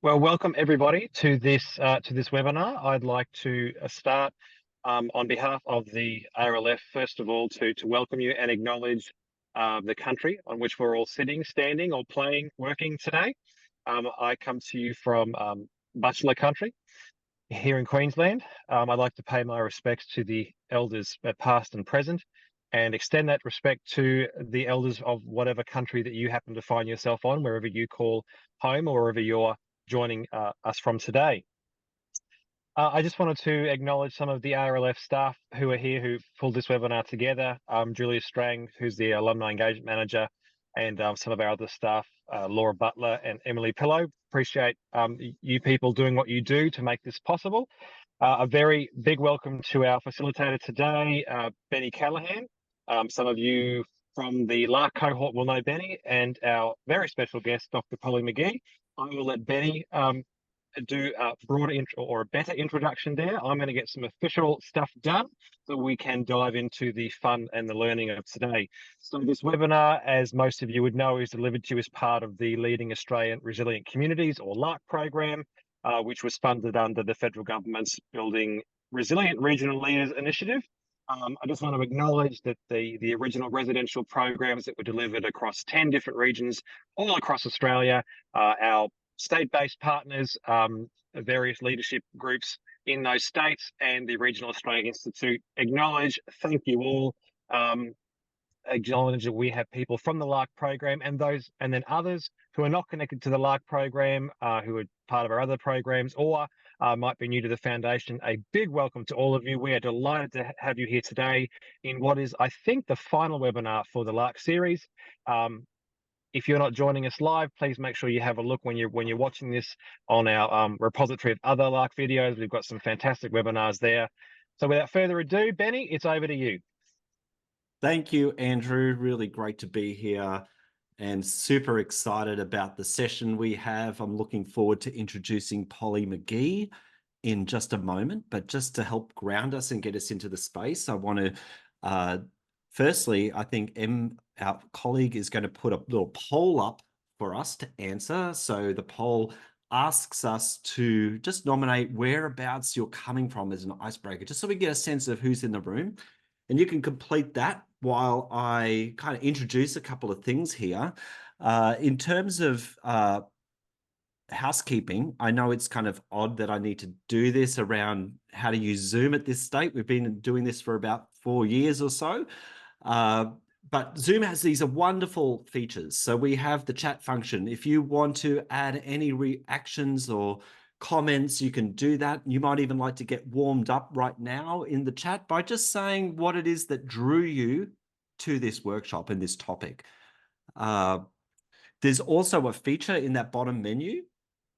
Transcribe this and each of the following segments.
Well, welcome everybody to this webinar. I'd like to start on behalf of the ARLF, first of all, to welcome you and acknowledge the country on which we're all sitting, standing, or playing, working today. I come to you from Bachelor Country here in Queensland. I'd like to pay my respects to the elders, past and present, and extend that respect to the elders of whatever country that you happen to find yourself on, wherever you call home or wherever you're joining us from today. I just wanted to acknowledge some of the RLF staff who are here who pulled this webinar together. Julia Strang, who's the Alumni Engagement Manager, and some of our other staff, Laura Butler and Emily Pillow. Appreciate you people doing what you do to make this possible. A very big welcome to our facilitator today, Benny Callahan. Some of you from the LARC cohort will know Benny, and our very special guest, Dr. Polly McGee. I will let Benny do a broader or a better introduction there. I'm going to get some official stuff done so we can dive into the fun and the learning of today. So this webinar, as most of you would know, is delivered to you as part of the Leading Australian Resilient Communities, or LARC program, which was funded under the federal government's Building Resilient Regional Leaders initiative. I just want to acknowledge that the original residential programs that were delivered across 10 different regions all across Australia, our state-based partners, various leadership groups in those states, and the Regional Australia Institute acknowledge, thank you all, acknowledge that we have people from the LARC program and then others who are not connected to the LARC program, who are part of our other programs or might be new to the foundation. A big welcome to all of you. We are delighted to have you here today in what is, I think, the final webinar for the LARC series. If you're not joining us live, please make sure you have a look when you're watching this on our repository of other LARC videos. We've got some fantastic webinars there. So without further ado, Benny, it's over to you. Thank you, Andrew. Really great to be here and super excited about the session we have. I'm looking forward to introducing Polly McGee in just a moment, but just to help ground us and get us into the space, I want to firstly, I think our colleague is going to put a little poll up for us to answer. So the poll asks us to just nominate whereabouts you're coming from as an icebreaker, just so we get a sense of who's in the room. And you can complete that while I kind of introduce a couple of things here. In terms of housekeeping, I know it's kind of odd that I need to do this around how to use Zoom at this state. We've been doing this for about 4 years or so. But Zoom has these wonderful features. So we have the chat function. If you want to add any reactions or comments, you can do that. You might even like to get warmed up right now in the chat by just saying what it is that drew you to this workshop and this topic. There's also a feature in that bottom menu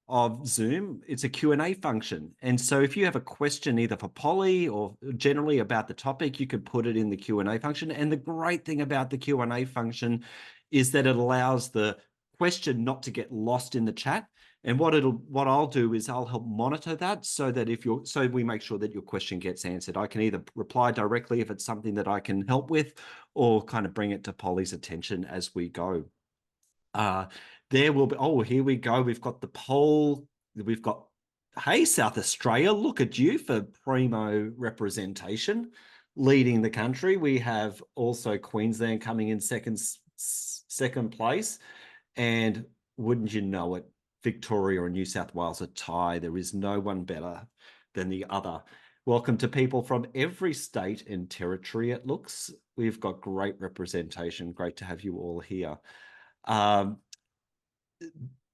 of Zoom. It's a Q&A function. And so if you have a question either for Polly or generally about the topic, you can put it in the Q&A function. And the great thing about the Q&A function is that it allows the question not to get lost in the chat. And what I'll do is I'll help monitor that so that so we make sure that your question gets answered. I can either reply directly if it's something that I can help with, or kind of bring it to Polly's attention as we go. There will be, oh, here we go. We've got the poll. We've got, hey, South Australia, look at you for primo representation, leading the country. We have also Queensland coming in second place. And wouldn't you know it, Victoria and New South Wales are tied. There is no one better than the other. Welcome to people from every state and territory, it looks. We've got great representation. Great to have you all here.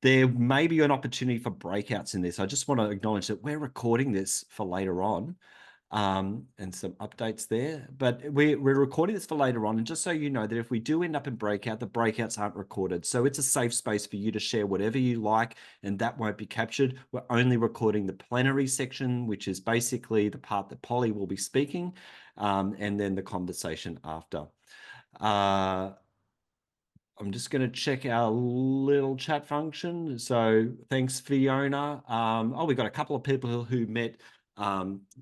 There may be an opportunity for breakouts in this. I just want to acknowledge that we're recording this for later on, and some updates there. But we're recording this for later on. And just so you know that if we do end up in breakout, the breakouts aren't recorded. So it's a safe space for you to share whatever you like, and that won't be captured. We're only recording the plenary section, which is basically the part that Polly will be speaking, and then the conversation after. I'm just going to check our little chat function. So thanks, Fiona. Oh, we've got a couple of people who met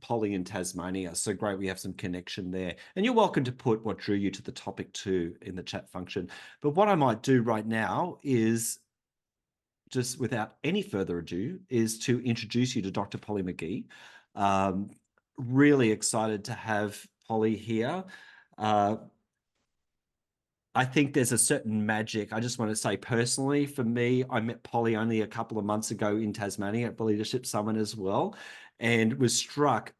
Polly in Tasmania. So great, we have some connection there. And you're welcome to put what drew you to the topic too in the chat function. But what I might do right now is just without any further ado, is to introduce you to Dr. Polly McGee. Really excited to have Polly here. I think there's a certain magic. I just want to say personally, for me, I met Polly only a couple of months ago in Tasmania at the Leadership Summit as well, and was struck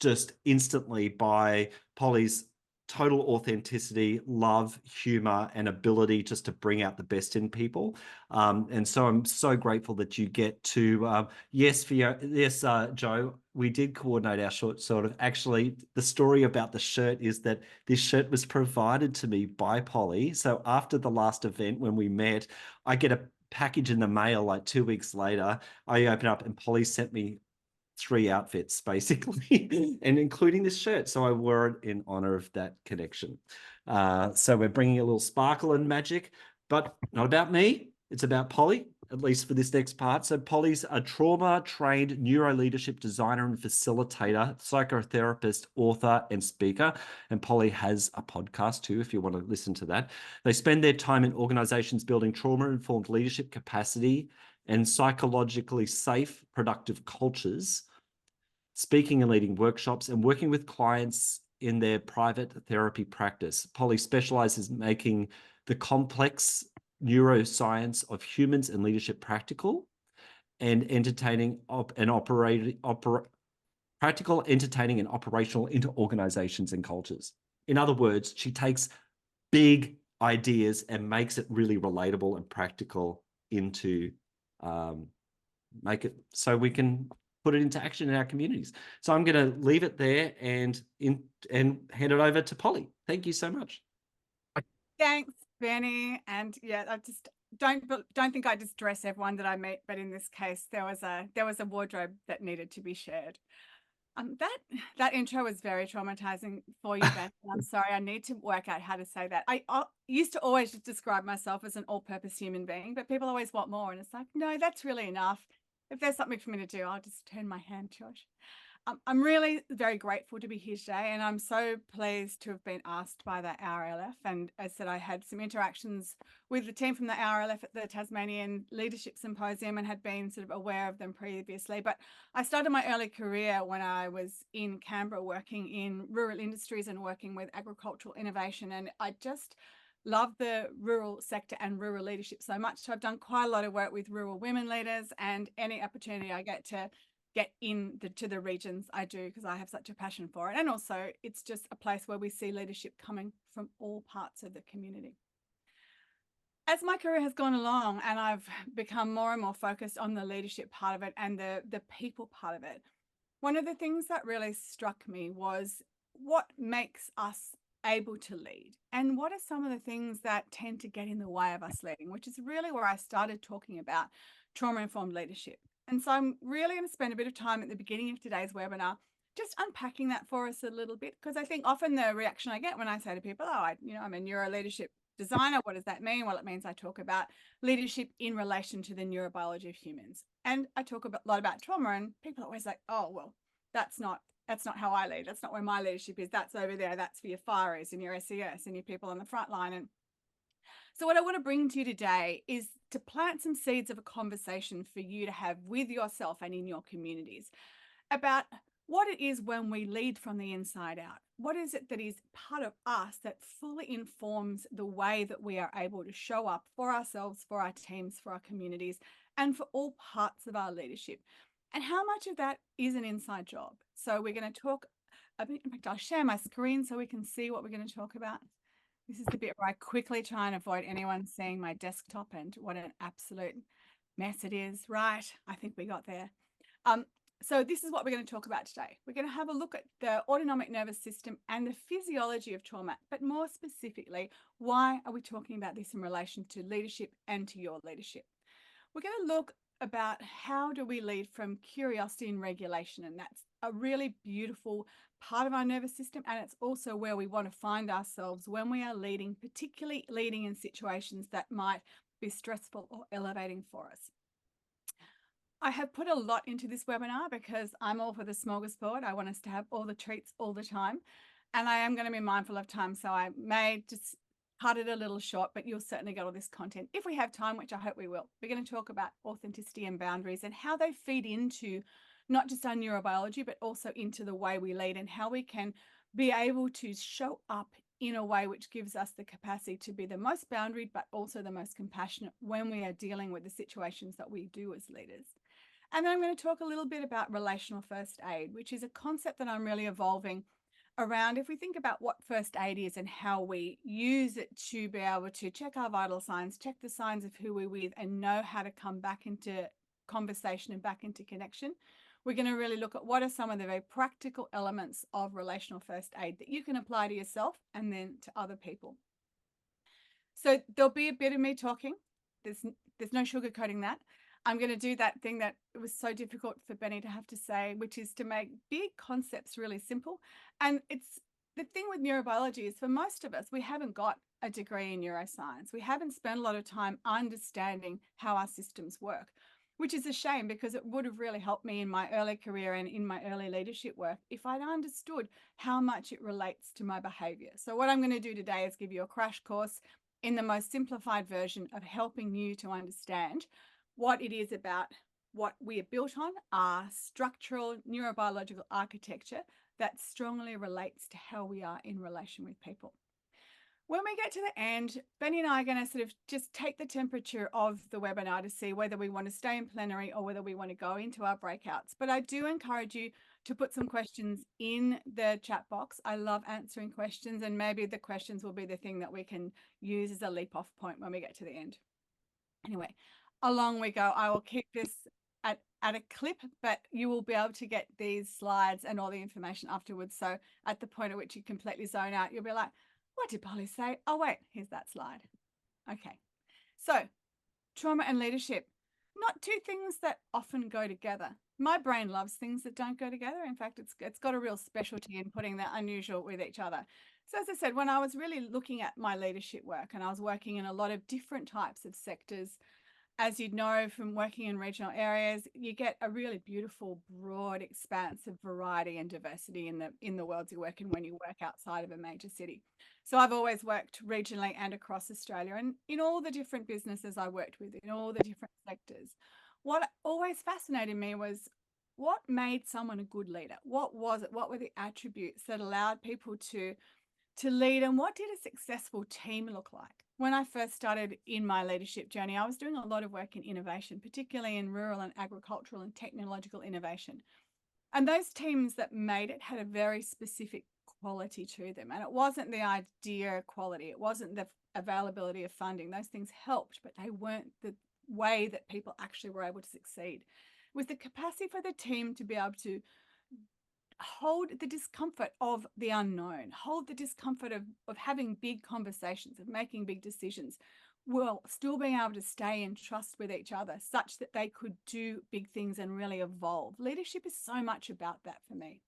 just instantly by Polly's total authenticity, love, humor, and ability just to bring out the best in people. And so I'm so grateful that you get to, yes, Joe, we did coordinate our short sort of. Actually, the story about the shirt is that this shirt was provided to me by Polly. So after the last event, when we met, I get a package in the mail like 2 weeks later. I open up and Polly sent me 3 outfits basically, and including this shirt. So I wore it in honor of that connection. So we're bringing a little sparkle and magic, but not about me. It's about Polly, at least for this next part. So Polly's a trauma-trained neuroleadership designer and facilitator, psychotherapist, author, and speaker. And Polly has a podcast too, if you want to listen to that. They spend their time in organizations building trauma-informed leadership capacity and psychologically safe, productive cultures, speaking and leading workshops, and working with clients in their private therapy practice. Polly specialises in making the complex neuroscience of humans and leadership practical and entertaining practical, entertaining, and operational into organizations and cultures. In other words, she takes big ideas and makes it really relatable and practical into make it so we can put it into action in our communities. So I'm going to leave it there and hand it over to Polly. Thank you so much. Thanks, Benny. And yeah, I just don't think I just dress everyone that I meet, but in this case, there was a wardrobe that needed to be shared. That intro was very traumatizing for you, Beth. I'm sorry. I need to work out how to say that. I used to always just describe myself as an all-purpose human being, but people always want more, and it's like, no, that's really enough. If there's something for me to do, I'll just turn my hand to it. I'm really very grateful to be here today, and I'm so pleased to have been asked by the RLF. And as I said, I had some interactions with the team from the RLF at the Tasmanian Leadership Symposium and had been sort of aware of them previously. But I started my early career when I was in Canberra working in rural industries and working with agricultural innovation. And I just love the rural sector and rural leadership so much. So I've done quite a lot of work with rural women leaders, and any opportunity I get to get to the regions I do, because I have such a passion for it. And also it's just a place where we see leadership coming from all parts of the community. As my career has gone along and I've become more and more focused on the leadership part of it and the people part of it, one of the things that really struck me was what makes us able to lead, and what are some of the things that tend to get in the way of us leading, which is really where I started talking about trauma-informed leadership. And so I'm really going to spend a bit of time at the beginning of today's webinar just unpacking that for us a little bit, because I think often the reaction I get when I say to people, oh, I'm a neuroleadership designer. What does that mean? Well, it means I talk about leadership in relation to the neurobiology of humans. And I talk a lot about trauma, and people are always like, oh, well, that's not how I lead. That's not where my leadership is. That's over there. That's for your FIREs and your SES and your people on the front line. And so what I want to bring to you today is to plant some seeds of a conversation for you to have with yourself and in your communities about what it is when we lead from the inside out. What is it that is part of us that fully informs the way that we are able to show up for ourselves, for our teams, for our communities, and for all parts of our leadership? And how much of that is an inside job? So we're going to talk a bit. In fact, I'll share my screen so we can see what we're going to talk about. This is the bit where I quickly try and avoid anyone seeing my desktop and what an absolute mess it is. Right, I think we got there. So this is what we're going to talk about today. We're going to have a look at the autonomic nervous system and the physiology of trauma, but more specifically, why are we talking about this in relation to leadership and to your leadership? We're going to look about how do we lead from curiosity and regulation, and that's a really beautiful part of our nervous system, and it's also where we want to find ourselves when we are leading, particularly leading in situations that might be stressful or elevating for us. I have put a lot into this webinar because I'm all for the smorgasbord. I want us to have all the treats all the time, and I am going to be mindful of time, so I may just cut it a little short, but you'll certainly get all this content if we have time, which I hope we will. We're going to talk about authenticity and boundaries and how they feed into not just our neurobiology, but also into the way we lead and how we can be able to show up in a way which gives us the capacity to be the most boundaried, but also the most compassionate when we are dealing with the situations that we do as leaders. And then I'm going to talk a little bit about relational first aid, which is a concept that I'm really evolving around. If we think about what first aid is and how we use it to be able to check our vital signs, check the signs of who we're with, and know how to come back into conversation and back into connection, we're going to really look at what are some of the very practical elements of relational first aid that you can apply to yourself and then to other people. So there'll be a bit of me talking. There's no sugarcoating that. I'm going to do that thing that it was so difficult for Benny to have to say, which is to make big concepts really simple. And it's the thing with neurobiology is for most of us, we haven't got a degree in neuroscience. We haven't spent a lot of time understanding how our systems work, which is a shame because it would have really helped me in my early career and in my early leadership work if I'd understood how much it relates to my behavior. So what I'm going to do today is give you a crash course in the most simplified version of helping you to understand what it is about what we are built on, our structural neurobiological architecture that strongly relates to how we are in relation with people. When we get to the end, Benny and I are going to sort of just take the temperature of the webinar to see whether we want to stay in plenary or whether we want to go into our breakouts. But I do encourage you to put some questions in the chat box. I love answering questions, and maybe the questions will be the thing that we can use as a leap off point when we get to the end. Anyway, along we go. I will keep this at a clip, but you will be able to get these slides and all the information afterwards. So at the point at which you completely zone out, you'll be like, what did Polly say? Oh, wait, here's that slide. Okay, so trauma and leadership, not two things that often go together. My brain loves things that don't go together. In fact, it's got a real specialty in putting the unusual with each other. So as I said, when I was really looking at my leadership work and I was working in a lot of different types of sectors, as you'd know from working in regional areas, you get a really beautiful, broad expanse of variety and diversity in the worlds you work in when you work outside of a major city. So I've always worked regionally and across Australia, and in all the different businesses I worked with, in all the different sectors, what always fascinated me was what made someone a good leader? What was it? What were the attributes that allowed people to lead, and what did a successful team look like? When I first started in my leadership journey, I was doing a lot of work in innovation, particularly in rural and agricultural and technological innovation. And those teams that made it had a very specific quality to them. And it wasn't the idea quality, it wasn't the availability of funding. Those things helped, but they weren't the way that people actually were able to succeed. It was the capacity for the team to be able to hold the discomfort of the unknown, hold the discomfort of having big conversations, of making big decisions, while still being able to stay in trust with each other such that they could do big things and really evolve. Leadership is so much about that for me.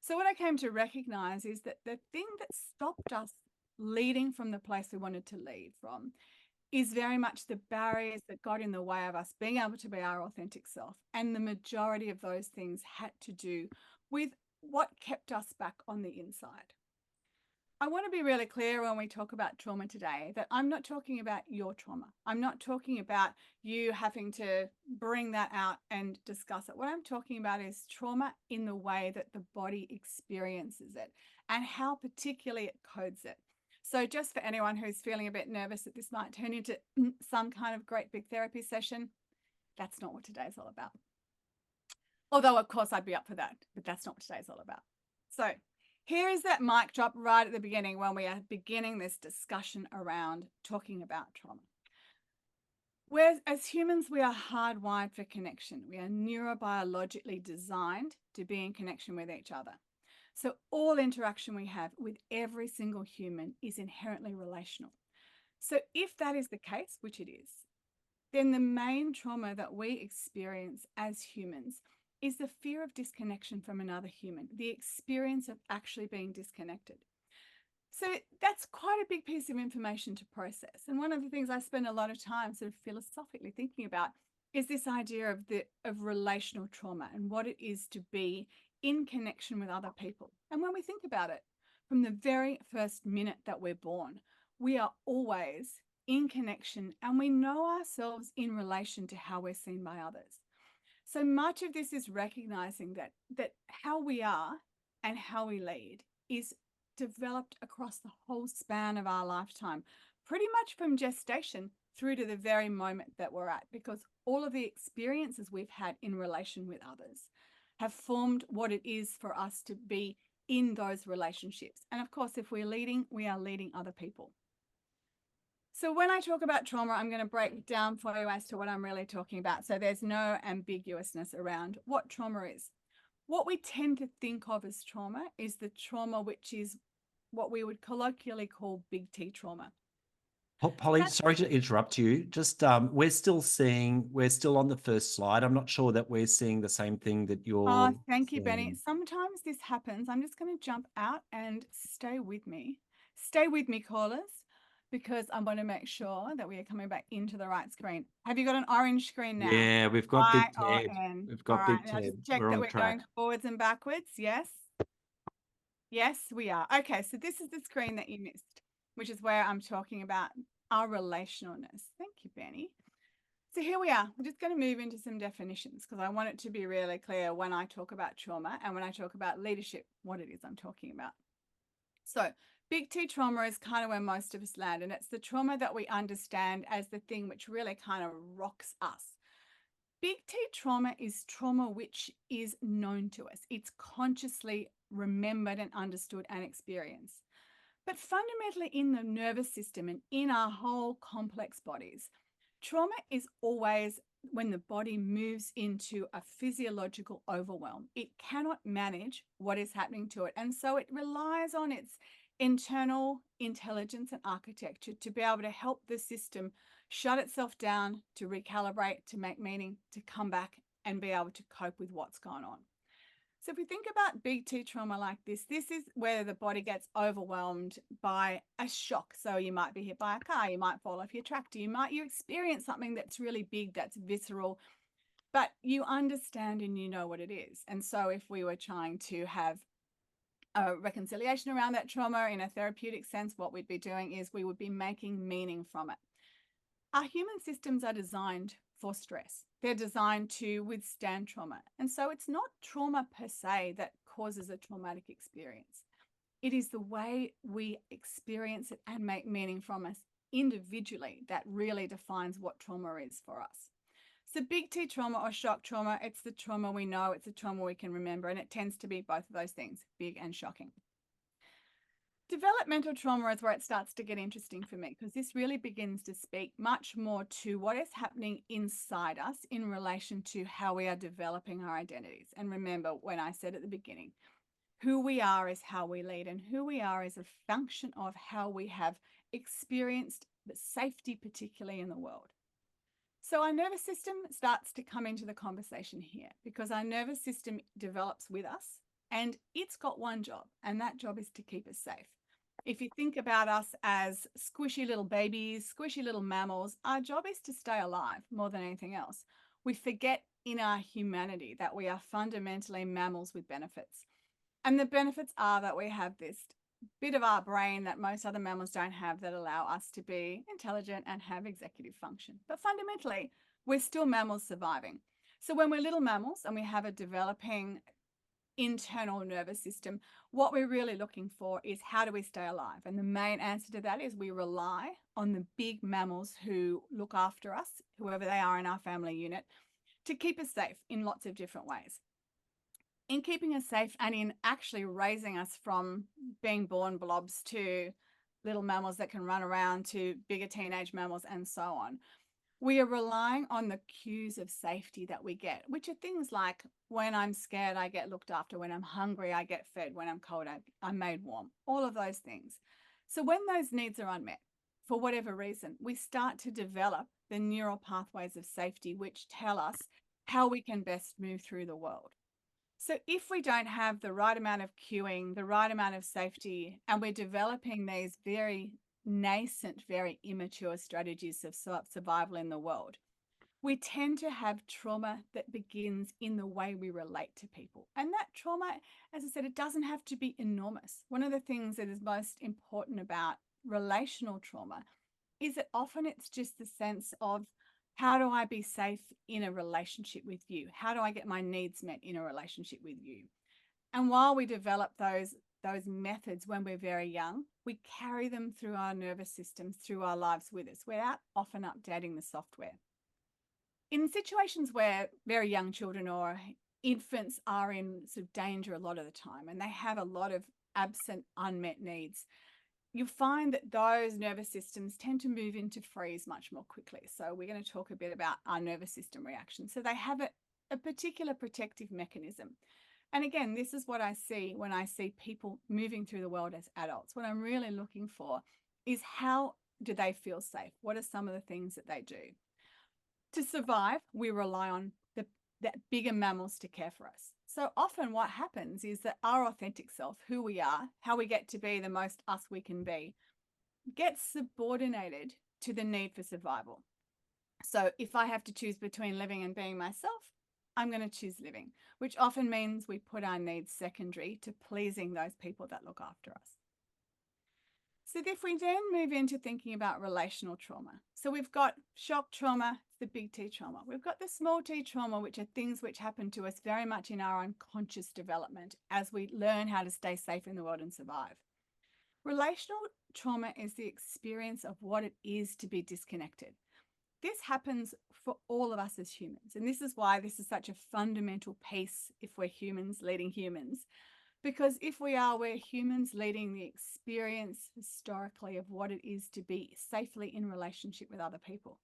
So what I came to recognize is that the thing that stopped us leading from the place we wanted to lead from is very much the barriers that got in the way of us being able to be our authentic self. And the majority of those things had to do with what kept us back on the inside. I want to be really clear when we talk about trauma today that I'm not talking about your trauma. I'm not talking about you having to bring that out and discuss it. What I'm talking about is trauma in the way that the body experiences it and how particularly it codes it. So just for anyone who's feeling a bit nervous that this might turn into some kind of great big therapy session, that's not what today's all about. Although, of course, I'd be up for that, but that's not what today's all about. So here is that mic drop right at the beginning when we are beginning this discussion around talking about trauma. Whereas as humans, we are hardwired for connection. We are neurobiologically designed to be in connection with each other. So all interaction we have with every single human is inherently relational. So if that is the case, which it is, then the main trauma that we experience as humans is the fear of disconnection from another human, the experience of actually being disconnected. So that's quite a big piece of information to process. And one of the things I spend a lot of time sort of philosophically thinking about is this idea of relational trauma and what it is to be in connection with other people. And when we think about it, from the very first minute that we're born, we are always in connection and we know ourselves in relation to how we're seen by others. So much of this is recognizing that how we are and how we lead is developed across the whole span of our lifetime, pretty much from gestation through to the very moment that we're at, because all of the experiences we've had in relation with others have formed what it is for us to be in those relationships. And of course, if we're leading, we are leading other people. So when I talk about trauma, I'm going to break it down for you as to what I'm really talking about. So there's no ambiguousness around what trauma is. What we tend to think of as trauma is the trauma which is what we would colloquially call big T trauma. Polly, sorry to interrupt you. Just we're still on the first slide. I'm not sure that we're seeing the same thing that you're. Oh, thank you, Benny. Sometimes this happens. I'm just going to jump out and stay with me. Stay with me, callers, because I want to make sure that we are coming back into the right screen. Have you got an orange screen now? Yeah, we've got Big Ted. I-O-N. We've got All Big right, now Ted. just check We're that on we're track. going forwards and backwards. Yes. Yes, we are. Okay, so this is the screen that you missed, which is where I'm talking about our relationalness. Thank you, Benny. So here we are. We're just going to move into some definitions because I want it to be really clear when I talk about trauma and when I talk about leadership, what it is I'm talking about. So big T trauma is kind of where most of us land, and it's the trauma that we understand as the thing which really kind of rocks us. Big T trauma is trauma which is known to us. It's consciously remembered and understood and experienced. But fundamentally in the nervous system and in our whole complex bodies, trauma is always when the body moves into a physiological overwhelm. It cannot manage what is happening to it. And so it relies on its internal intelligence and architecture to be able to help the system shut itself down, to recalibrate, to make meaning, to come back and be able to cope with what's going on. So if we think about big T trauma like this is where the body gets overwhelmed by a shock. So you might be hit by a car, you might fall off your tractor, you experience something that's really big, that's visceral, but you understand and you know what it is. And so if we were trying to have a reconciliation around that trauma in a therapeutic sense, what we'd be doing is we would be making meaning from it. Our human systems are designed for stress. They're designed to withstand trauma. And so it's not trauma per se that causes a traumatic experience. It is the way we experience it and make meaning from us individually that really defines what trauma is for us. So big T trauma or shock trauma, it's the trauma we know, it's the trauma we can remember, and it tends to be both of those things, big and shocking. Developmental trauma is where it starts to get interesting for me, because this really begins to speak much more to what is happening inside us in relation to how we are developing our identities. And remember, when I said at the beginning, who we are is how we lead, and who we are is a function of how we have experienced the safety, particularly in the world. So our nervous system starts to come into the conversation here, because our nervous system develops with us, and it's got one job, and that job is to keep us safe. If you think about us as squishy little babies, squishy little mammals, our job is to stay alive more than anything else. We forget in our humanity that we are fundamentally mammals with benefits. And the benefits are that we have this bit of our brain that most other mammals don't have that allow us to be intelligent and have executive function. But fundamentally, we're still mammals surviving. So when we're little mammals and we have a developing internal nervous system, what we're really looking for is how do we stay alive? And the main answer to that is we rely on the big mammals who look after us, whoever they are in our family unit, to keep us safe in lots of different ways. In keeping us safe and in actually raising us from being born blobs to little mammals that can run around to bigger teenage mammals and so on, we are relying on the cues of safety that we get, which are things like when I'm scared, I get looked after. When I'm hungry, I get fed. When I'm cold, I'm made warm. All of those things. So when those needs are unmet, for whatever reason, we start to develop the neural pathways of safety, which tell us how we can best move through the world. So if we don't have the right amount of cueing, the right amount of safety, and we're developing these very nascent, very immature strategies of survival in the world, we tend to have trauma that begins in the way we relate to people. And that trauma, as I said, it doesn't have to be enormous. One of the things that is most important about relational trauma is that often it's just the sense of, how do I be safe in a relationship with you? How do I get my needs met in a relationship with you? And while we develop those methods when we're very young, we carry them through our nervous systems, through our lives with us, without often updating the software. In situations where very young children or infants are in sort of danger a lot of the time, and they have a lot of absent, unmet needs, you find that those nervous systems tend to move into freeze much more quickly. So we're going to talk a bit about our nervous system reaction. So they have a particular protective mechanism. And again, this is what I see when I see people moving through the world as adults. What I'm really looking for is, how do they feel safe? What are some of the things that they do? To survive, we rely on that bigger mammals to care for us. So often what happens is that our authentic self, who we are, how we get to be the most us we can be, gets subordinated to the need for survival. So if I have to choose between living and being myself, I'm going to choose living, which often means we put our needs secondary to pleasing those people that look after us. So if we then move into thinking about relational trauma, so we've got shock trauma, the big T trauma. We've got the small t trauma, which are things which happen to us very much in our unconscious development as we learn how to stay safe in the world and survive. Relational trauma is the experience of what it is to be disconnected. This happens for all of us as humans. And this is why this is such a fundamental piece if we're humans leading humans. Because if we're humans leading the experience historically of what it is to be safely in relationship with other people.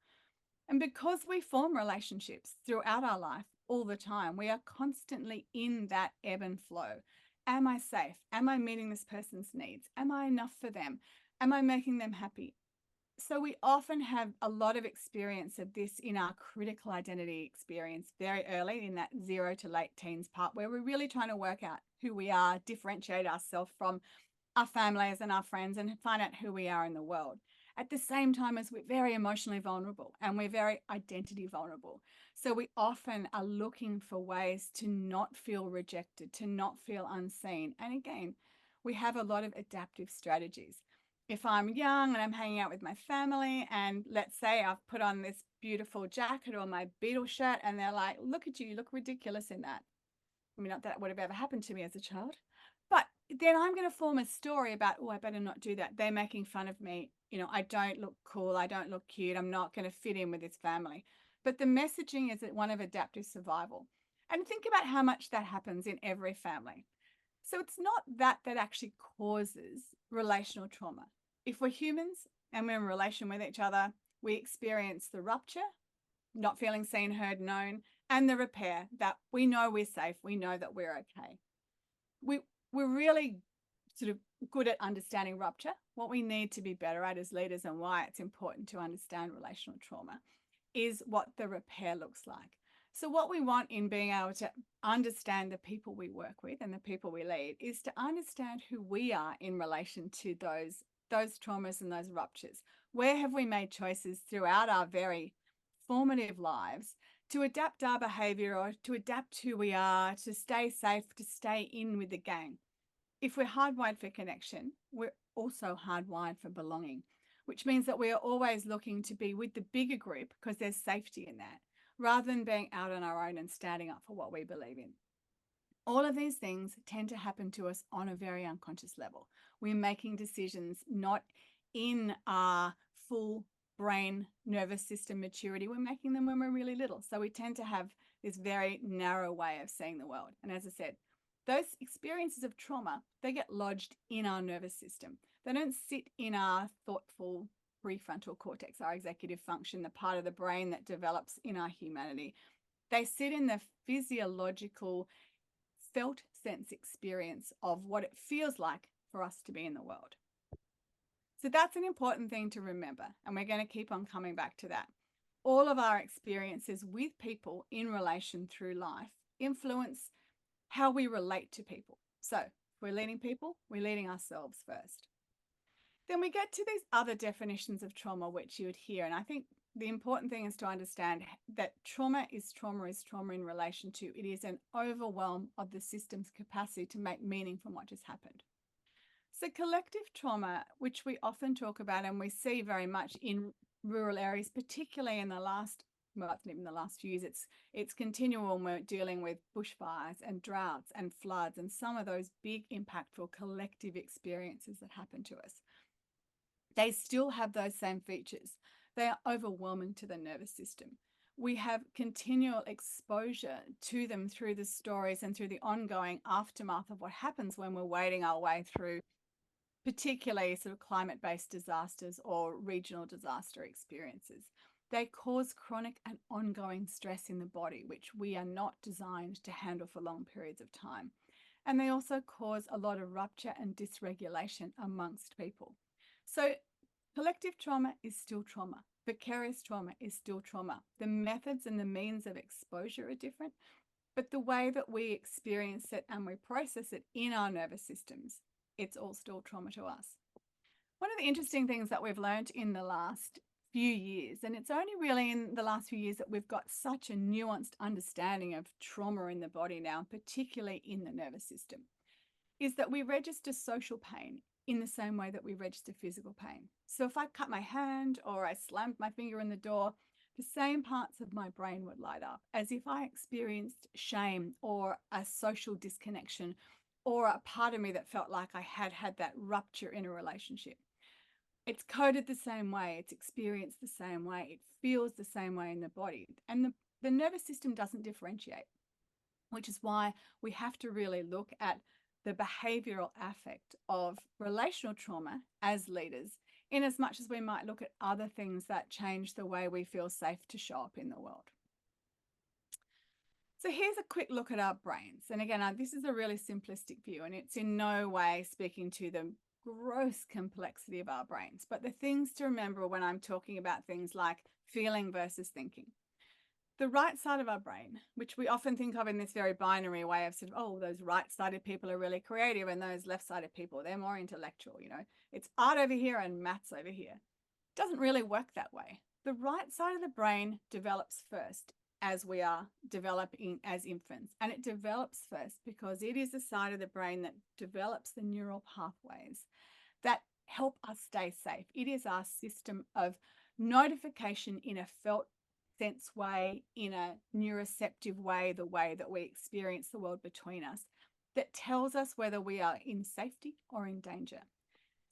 And because we form relationships throughout our life all the time, we are constantly in that ebb and flow. Am I safe? Am I meeting this person's needs? Am I enough for them? Am I making them happy? So we often have a lot of experience of this in our critical identity experience very early in that 0 to late teens part, where we're really trying to work out who we are, differentiate ourselves from our families and our friends, and find out who we are in the world. At the same time as we're very emotionally vulnerable and we're very identity vulnerable. So we often are looking for ways to not feel rejected, to not feel unseen. And again, we have a lot of adaptive strategies. If I'm young and I'm hanging out with my family, and let's say I've put on this beautiful jacket or my Beatle shirt, and they're like, look at you, you look ridiculous in that. I mean, not that would have ever happened to me as a child, but then I'm going to form a story about, oh, I better not do that. They're making fun of me. You know, I don't look cool. I don't look cute. I'm not going to fit in with this family. But the messaging is one of adaptive survival. And think about how much that happens in every family. So it's not that actually causes relational trauma. If we're humans and we're in relation with each other, we experience the rupture, not feeling seen, heard, known, and the repair, that we know we're safe, we know that we're okay. We're really sort of good at understanding rupture. What we need to be better at as leaders, and why it's important to understand relational trauma, is what the repair looks like. So what we want in being able to understand the people we work with and the people we lead is to understand who we are in relation to those traumas and those ruptures. Where have we made choices throughout our very formative lives to adapt our behavior, or to adapt who we are, to stay safe, to stay in with the gang? If we're hardwired for connection, we're also hardwired for belonging, which means that we are always looking to be with the bigger group because there's safety in that, rather than being out on our own and standing up for what we believe in. All of these things tend to happen to us on a very unconscious level. We're making decisions not in our full brain nervous system maturity. We're making them when we're really little. So we tend to have this very narrow way of seeing the world. And as I said, those experiences of trauma, they get lodged in our nervous system. They don't sit in our thoughtful prefrontal cortex, our executive function, the part of the brain that develops in our humanity. They sit in the physiological felt sense experience of what it feels like for us to be in the world. So that's an important thing to remember, and we're going to keep on coming back to that. All of our experiences with people in relation through life influence how we relate to people. So if we're leading people, we're leading ourselves first. Then we get to these other definitions of trauma, which you would hear. And I think the important thing is to understand that trauma is trauma in relation to, it is an overwhelm of the system's capacity to make meaning from what just happened. So collective trauma, which we often talk about and we see very much in rural areas, particularly in the last, well, it's not even the last few years, it's continual when we're dealing with bushfires and droughts and floods and some of those big impactful collective experiences that happen to us. They still have those same features. They are overwhelming to the nervous system. We have continual exposure to them through the stories and through the ongoing aftermath of what happens when we're wading our way through particularly sort of climate-based disasters or regional disaster experiences. They cause chronic and ongoing stress in the body, which we are not designed to handle for long periods of time. And they also cause a lot of rupture and dysregulation amongst people. So collective trauma is still trauma. Vicarious trauma is still trauma. The methods and the means of exposure are different, but the way that we experience it and we process it in our nervous systems, it's all still trauma to us. One of the interesting things that we've learned in the last few years, and it's only really in the last few years that we've got such a nuanced understanding of trauma in the body now, particularly in the nervous system, is that we register social pain in the same way that we register physical pain. So if I cut my hand or I slammed my finger in the door, the same parts of my brain would light up as if I experienced shame or a social disconnection or a part of me that felt like I had that rupture in a relationship. It's coded the same way, it's experienced the same way, it feels the same way in the body. And the nervous system doesn't differentiate, which is why we have to really look at the behavioral affect of relational trauma as leaders, in as much as we might look at other things that change the way we feel safe to show up in the world. So here's a quick look at our brains. And again, this is a really simplistic view, and it's in no way speaking to the gross complexity of our brains, but the things to remember when I'm talking about things like feeling versus thinking. The right side of our brain, which we often think of in this very binary way of sort of, oh, those right-sided people are really creative and those left-sided people, they're more intellectual, you know, it's art over here and maths over here. It doesn't really work that way. The right side of the brain develops first as we are developing as infants, and it develops first because it is the side of the brain that develops the neural pathways that help us stay safe. It is our system of notification in a felt sense way, in a neuroceptive way, the way that we experience the world between us, that tells us whether we are in safety or in danger.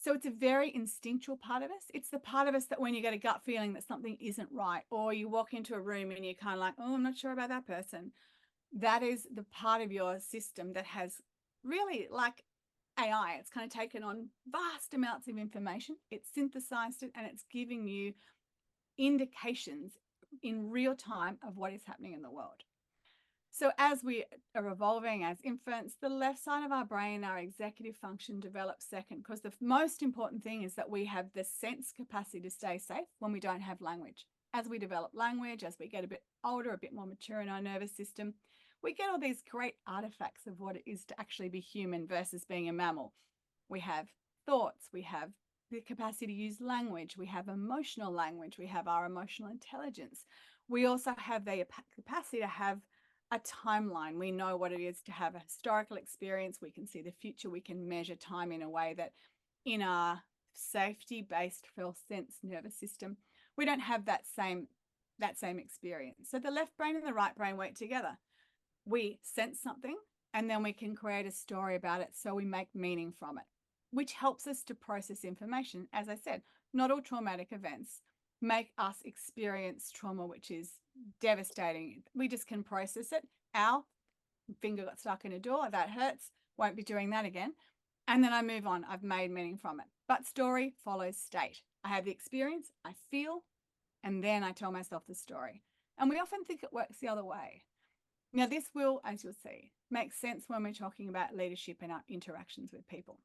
So it's a very instinctual part of us. It's the part of us that when you get a gut feeling that something isn't right, or you walk into a room and you're kind of like, oh, I'm not sure about that person. That is the part of your system that has really, like AI, it's kind of taken on vast amounts of information. It's synthesized it and it's giving you indications in real time of what is happening in the world. So as we are evolving as infants, the left side of our brain, our executive function, develops second, because the most important thing is that we have the sense capacity to stay safe when we don't have language. As we develop language, as we get a bit older, a bit more mature in our nervous system, we get all these great artifacts of what it is to actually be human versus being a mammal. We have thoughts, we have the capacity to use language, we have emotional language, we have our emotional intelligence. We also have the capacity to have a timeline. We know what it is to have a historical experience. We can see the future. We can measure time in a way that in our safety-based felt sense nervous system, we don't have that same experience. So the left brain and the right brain work together. We sense something and then we can create a story about it, so we make meaning from it, which helps us to process information. As I said, not all traumatic events make us experience trauma, which is devastating. We just can process it. Ow, finger got stuck in a door, that hurts, won't be doing that again. And then I move on, I've made meaning from it. But story follows state. I have the experience, I feel, and then I tell myself the story. And we often think it works the other way. Now this will, as you'll see, make sense when we're talking about leadership and our interactions with people.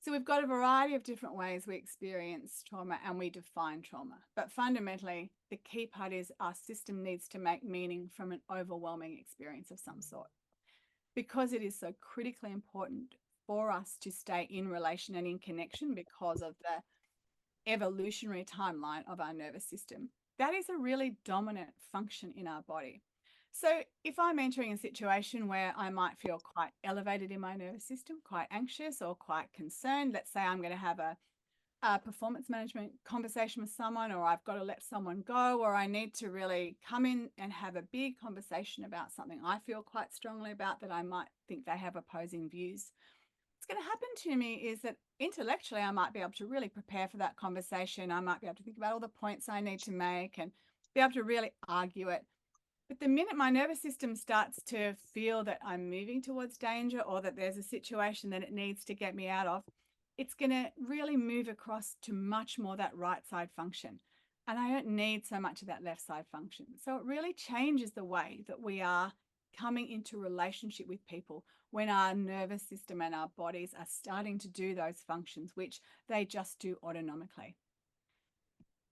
So we've got a variety of different ways we experience trauma and we define trauma. But fundamentally, the key part is our system needs to make meaning from an overwhelming experience of some sort, because it is so critically important for us to stay in relation and in connection because of the evolutionary timeline of our nervous system. That is a really dominant function in our body. So if I'm entering a situation where I might feel quite elevated in my nervous system, quite anxious or quite concerned, let's say I'm going to have a performance management conversation with someone, or I've got to let someone go, or I need to really come in and have a big conversation about something I feel quite strongly about that I might think they have opposing views. What's going to happen to me is that intellectually I might be able to really prepare for that conversation. I might be able to think about all the points I need to make and be able to really argue it. But the minute my nervous system starts to feel that I'm moving towards danger, or that there's a situation that it needs to get me out of, it's going to really move across to much more that right side function. And I don't need so much of that left side function. So it really changes the way that we are coming into relationship with people when our nervous system and our bodies are starting to do those functions, which they just do autonomically.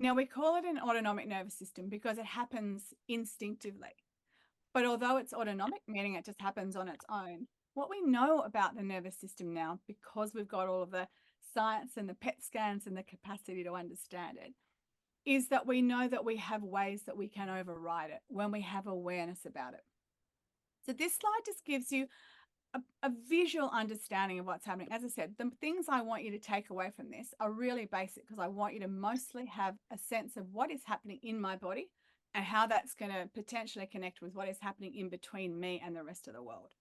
Now, we call it an autonomic nervous system because it happens instinctively. But although it's autonomic, meaning it just happens on its own, what we know about the nervous system now, because we've got all of the science and the PET scans and the capacity to understand it, is that we know that we have ways that we can override it when we have awareness about it. So this slide just gives you a visual understanding of what's happening. As I said, the things I want you to take away from this are really basic, because I want you to mostly have a sense of what is happening in my body and how that's going to potentially connect with what is happening in between me and the rest of the world.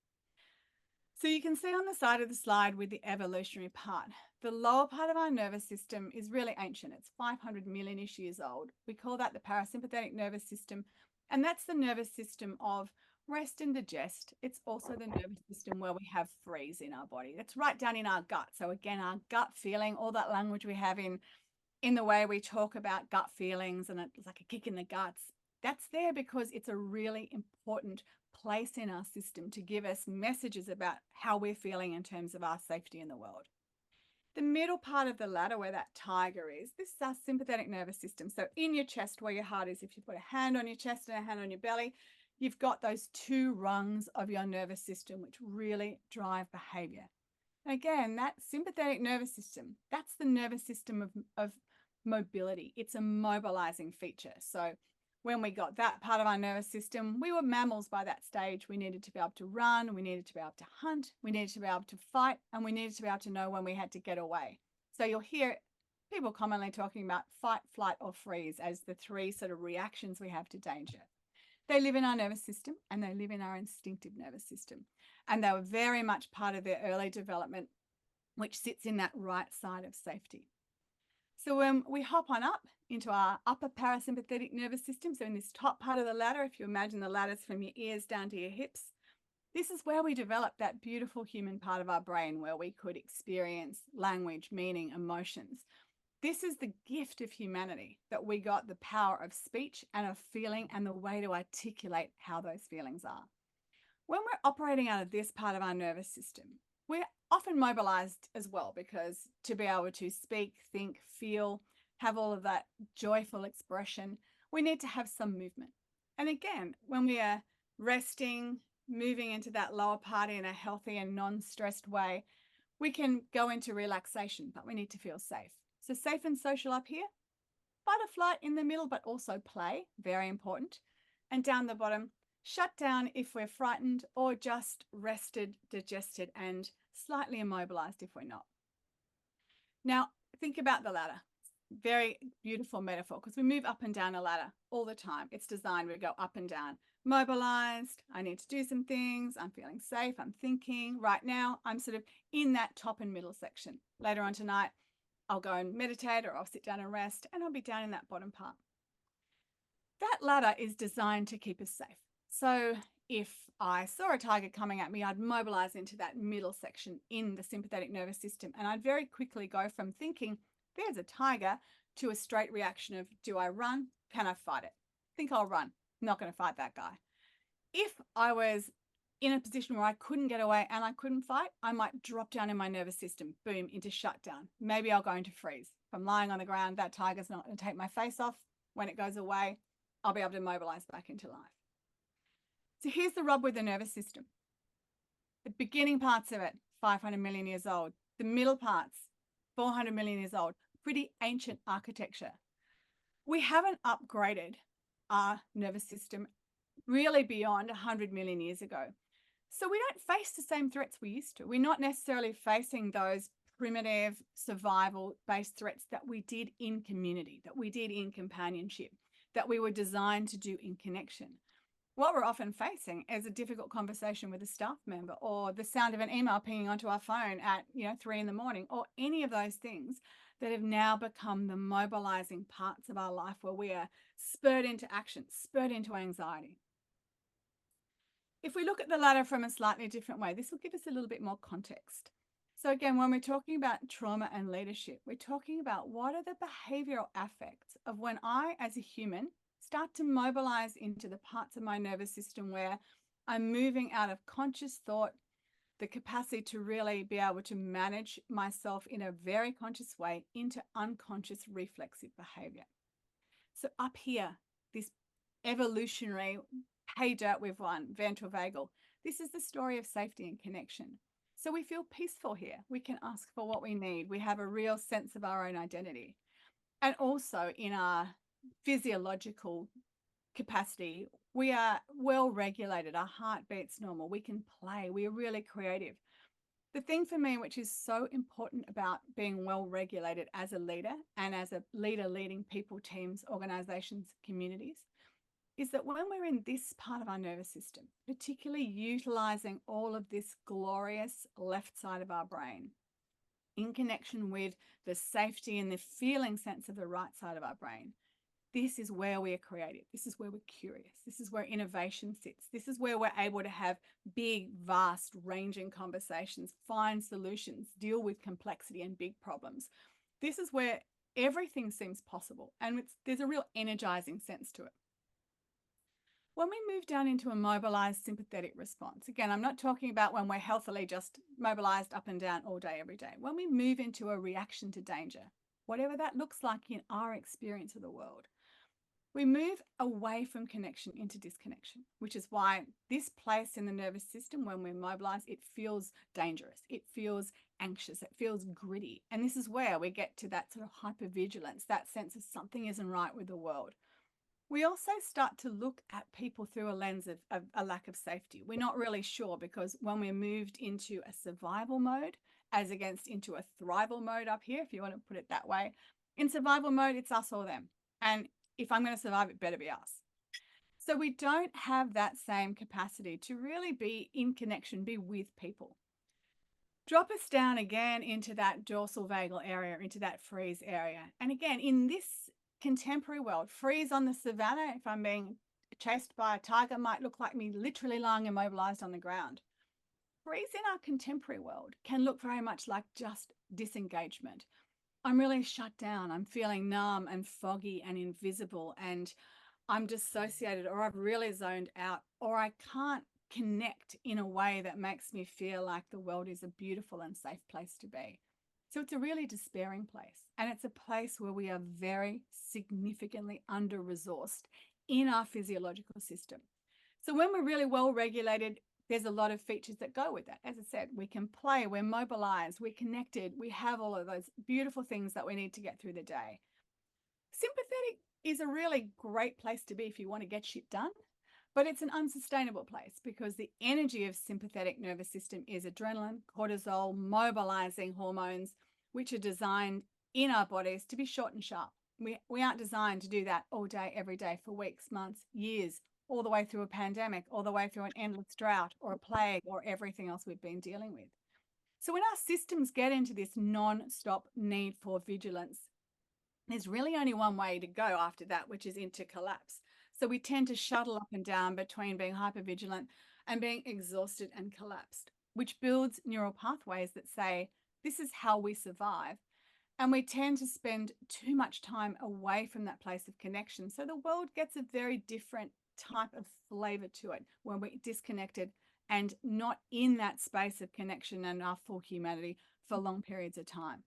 So you can see on the side of the slide with the evolutionary part, the lower part of our nervous system is really ancient. It's 500 million-ish years old. We call that the parasympathetic nervous system, and that's the nervous system of rest and digest. It's also the nervous system where we have freeze in our body. It's right down in our gut. So again, our gut feeling, all that language we have in the way we talk about gut feelings, and it's like a kick in the guts, that's there because it's a really important place in our system to give us messages about how we're feeling in terms of our safety in the world. The middle part of the ladder, where that tiger is, this is our sympathetic nervous system. So in your chest, where your heart is, if you put a hand on your chest and a hand on your belly, you've got those two rungs of your nervous system which really drive behavior. And again, that sympathetic nervous system, that's the nervous system of mobility. It's a mobilizing feature. So when we got that part of our nervous system, we were mammals by that stage. We needed to be able to run, we needed to be able to hunt, we needed to be able to fight, and we needed to be able to know when we had to get away. So you'll hear people commonly talking about fight, flight, or freeze as the three sort of reactions we have to danger. They live in our nervous system, and they live in our instinctive nervous system. And they were very much part of their early development, which sits in that right side of safety. So when we hop on up into our upper parasympathetic nervous system, so in this top part of the ladder, if you imagine the ladders from your ears down to your hips, this is where we developed that beautiful human part of our brain where we could experience language, meaning, emotions. This is the gift of humanity, that we got the power of speech and of feeling and the way to articulate how those feelings are. When we're operating out of this part of our nervous system, we're often mobilized as well, because to be able to speak, think, feel, have all of that joyful expression, we need to have some movement. And again, when we are resting, moving into that lower part in a healthy and non-stressed way, we can go into relaxation, but we need to feel safe. So safe and social up here, fight or flight in the middle, but also play, very important. And down the bottom, shut down if we're frightened, or just rested, digested, and slightly immobilized if we're not. Now, think about the ladder. Very beautiful metaphor, because we move up and down a ladder all the time. It's designed, we go up and down. Mobilized, I need to do some things, I'm feeling safe, I'm thinking. Right now, I'm sort of in that top and middle section. Later on tonight, I'll go and meditate, or I'll sit down and rest, and I'll be down in that bottom part. That ladder is designed to keep us safe. So if I saw a tiger coming at me, I'd mobilize into that middle section in the sympathetic nervous system, and I'd very quickly go from thinking, there's a tiger, to a straight reaction of, do I run? Can I fight it? I think I'll run. I'm not going to fight that guy. If I was in a position where I couldn't get away and I couldn't fight, I might drop down in my nervous system, boom, into shutdown. Maybe I'll go into freeze. If I'm lying on the ground, that tiger's not going to take my face off. When it goes away, I'll be able to mobilize back into life. So here's the rub with the nervous system. The beginning parts of it, 500 million years old. The middle parts, 400 million years old. Pretty ancient architecture. We haven't upgraded our nervous system really beyond 100 million years ago. So we don't face the same threats we used to. We're not necessarily facing those primitive survival-based threats that we did in community, that we did in companionship, that we were designed to do in connection. What we're often facing is a difficult conversation with a staff member, or the sound of an email pinging onto our phone at 3 in the morning, or any of those things that have now become the mobilizing parts of our life where we are spurred into action, spurred into anxiety. If we look at the ladder from a slightly different way, this will give us a little bit more context. So again, when we're talking about trauma and leadership, we're talking about what are the behavioral affects of when I, as a human, start to mobilize into the parts of my nervous system where I'm moving out of conscious thought, the capacity to really be able to manage myself in a very conscious way into unconscious reflexive behavior. So up here, this evolutionary pay dirt with one, ventral vagal, this is the story of safety and connection. So we feel peaceful here. We can ask for what we need. We have a real sense of our own identity. And also in our physiological capacity, we are well regulated. Our heart beats normal. We can play. We are really creative. The thing for me, which is so important about being well regulated as a leader and as a leader leading people, teams, organizations, communities, is that when we're in this part of our nervous system, particularly utilizing all of this glorious left side of our brain in connection with the safety and the feeling sense of the right side of our brain, this is where we are creative. This is where we're curious. This is where innovation sits. This is where we're able to have big, vast, ranging conversations, find solutions, deal with complexity and big problems. This is where everything seems possible, and there's a real energizing sense to it. When we move down into a mobilized sympathetic response, again, I'm not talking about when we're healthily just mobilized up and down all day, every day. When we move into a reaction to danger, whatever that looks like in our experience of the world, we move away from connection into disconnection, which is why this place in the nervous system, when we're mobilized, it feels dangerous, it feels anxious, it feels gritty. And this is where we get to that sort of hypervigilance, that sense of something isn't right with the world. We also start to look at people through a lens of a lack of safety. We're not really sure, because when we're moved into a survival mode as against into a thrival mode up here, if you want to put it that way, in survival mode, it's us or them. And if I'm going to survive, it better be us. So we don't have that same capacity to really be in connection, be with people. Drop us down again into that dorsal vagal area, into that freeze area. And again, in this contemporary world, freeze on the savannah, if I'm being chased by a tiger, might look like me literally lying immobilized on the ground. Freeze in our contemporary world can look very much like just disengagement. I'm really shut down. I'm feeling numb and foggy and invisible, and I'm dissociated, or I've really zoned out, or I can't connect in a way that makes me feel like the world is a beautiful and safe place to be. So it's a really despairing place, and it's a place where we are very significantly under-resourced in our physiological system. So when we're really well regulated, there's a lot of features that go with that. As I said, we can play, we're mobilized, we're connected, we have all of those beautiful things that we need to get through the day. Sympathetic is a really great place to be if you want to get shit done, but it's an unsustainable place, because the energy of sympathetic nervous system is adrenaline, cortisol, mobilizing hormones, which are designed in our bodies to be short and sharp. We aren't designed to do that all day, every day, for weeks, months, years, all the way through a pandemic, all the way through an endless drought or a plague or everything else we've been dealing with. So when our systems get into this non-stop need for vigilance, there's really only one way to go after that, which is into collapse. So we tend to shuttle up and down between being hypervigilant and being exhausted and collapsed, which builds neural pathways that say, this is how we survive. And we tend to spend too much time away from that place of connection. So the world gets a very different type of flavor to it when we're disconnected and not in that space of connection and our full humanity for long periods of time.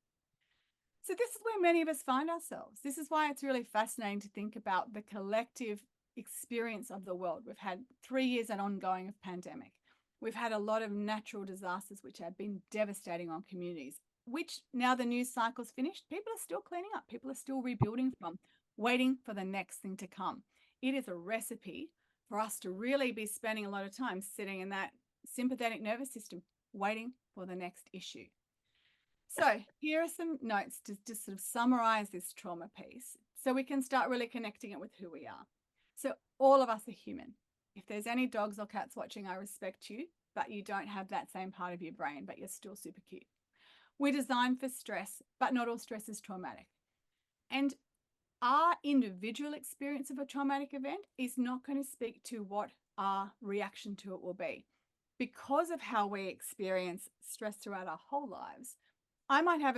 So this is where many of us find ourselves. This is why it's really fascinating to think about the collective experience of the world. We've had 3 years and ongoing of pandemic. We've had a lot of natural disasters which have been devastating on communities, which now the news cycle's finished, people are still cleaning up. People are still rebuilding from, waiting for the next thing to come. It is a recipe for us to really be spending a lot of time sitting in that sympathetic nervous system, waiting for the next issue. So here are some notes to just sort of summarize this trauma piece so we can start really connecting it with who we are. So all of us are human. If there's any dogs or cats watching, I respect you, but you don't have that same part of your brain, but you're still super cute. We're designed for stress, but not all stress is traumatic. And our individual experience of a traumatic event is not going to speak to what our reaction to it will be. Because of how we experience stress throughout our whole lives, I might have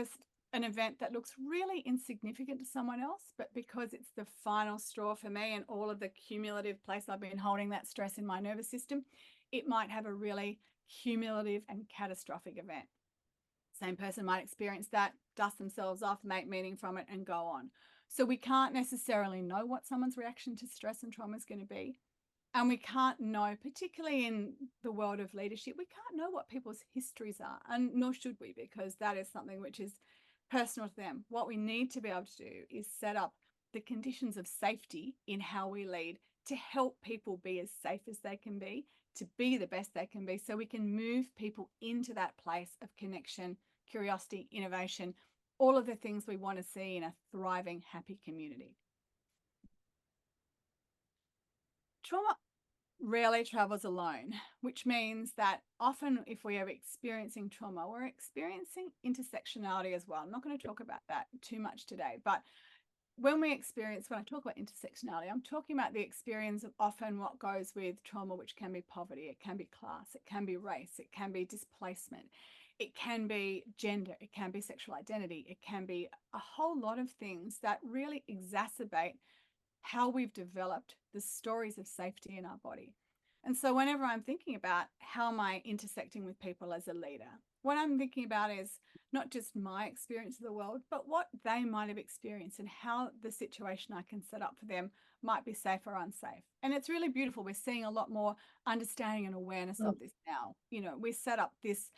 an event that looks really insignificant to someone else, but because it's the final straw for me and all of the cumulative place I've been holding that stress in my nervous system, it might have a really cumulative and catastrophic event. Same person might experience that, dust themselves off, make meaning from it, and go on. So we can't necessarily know what someone's reaction to stress and trauma is going to be. And we can't know, particularly in the world of leadership, we can't know what people's histories are, and nor should we, because that is something which is personal to them. What we need to be able to do is set up the conditions of safety in how we lead to help people be as safe as they can be, to be the best they can be, so we can move people into that place of connection, curiosity, innovation, all of the things we want to see in a thriving, happy community. Trauma rarely travels alone, which means that often if we are experiencing trauma, we're experiencing intersectionality as well. I'm not going to talk about that too much today, but when I talk about intersectionality, I'm talking about the experience of often what goes with trauma, which can be poverty, it can be class, it can be race, it can be displacement, it can be gender, it can be sexual identity, it can be a whole lot of things that really exacerbate how we've developed the stories of safety in our body. And so whenever I'm thinking about how am I intersecting with people as a leader, what I'm thinking about is not just my experience of the world, but what they might have experienced and how the situation I can set up for them might be safe or unsafe. And it's really beautiful. We're seeing a lot more understanding and awareness of this now. You know, we set up this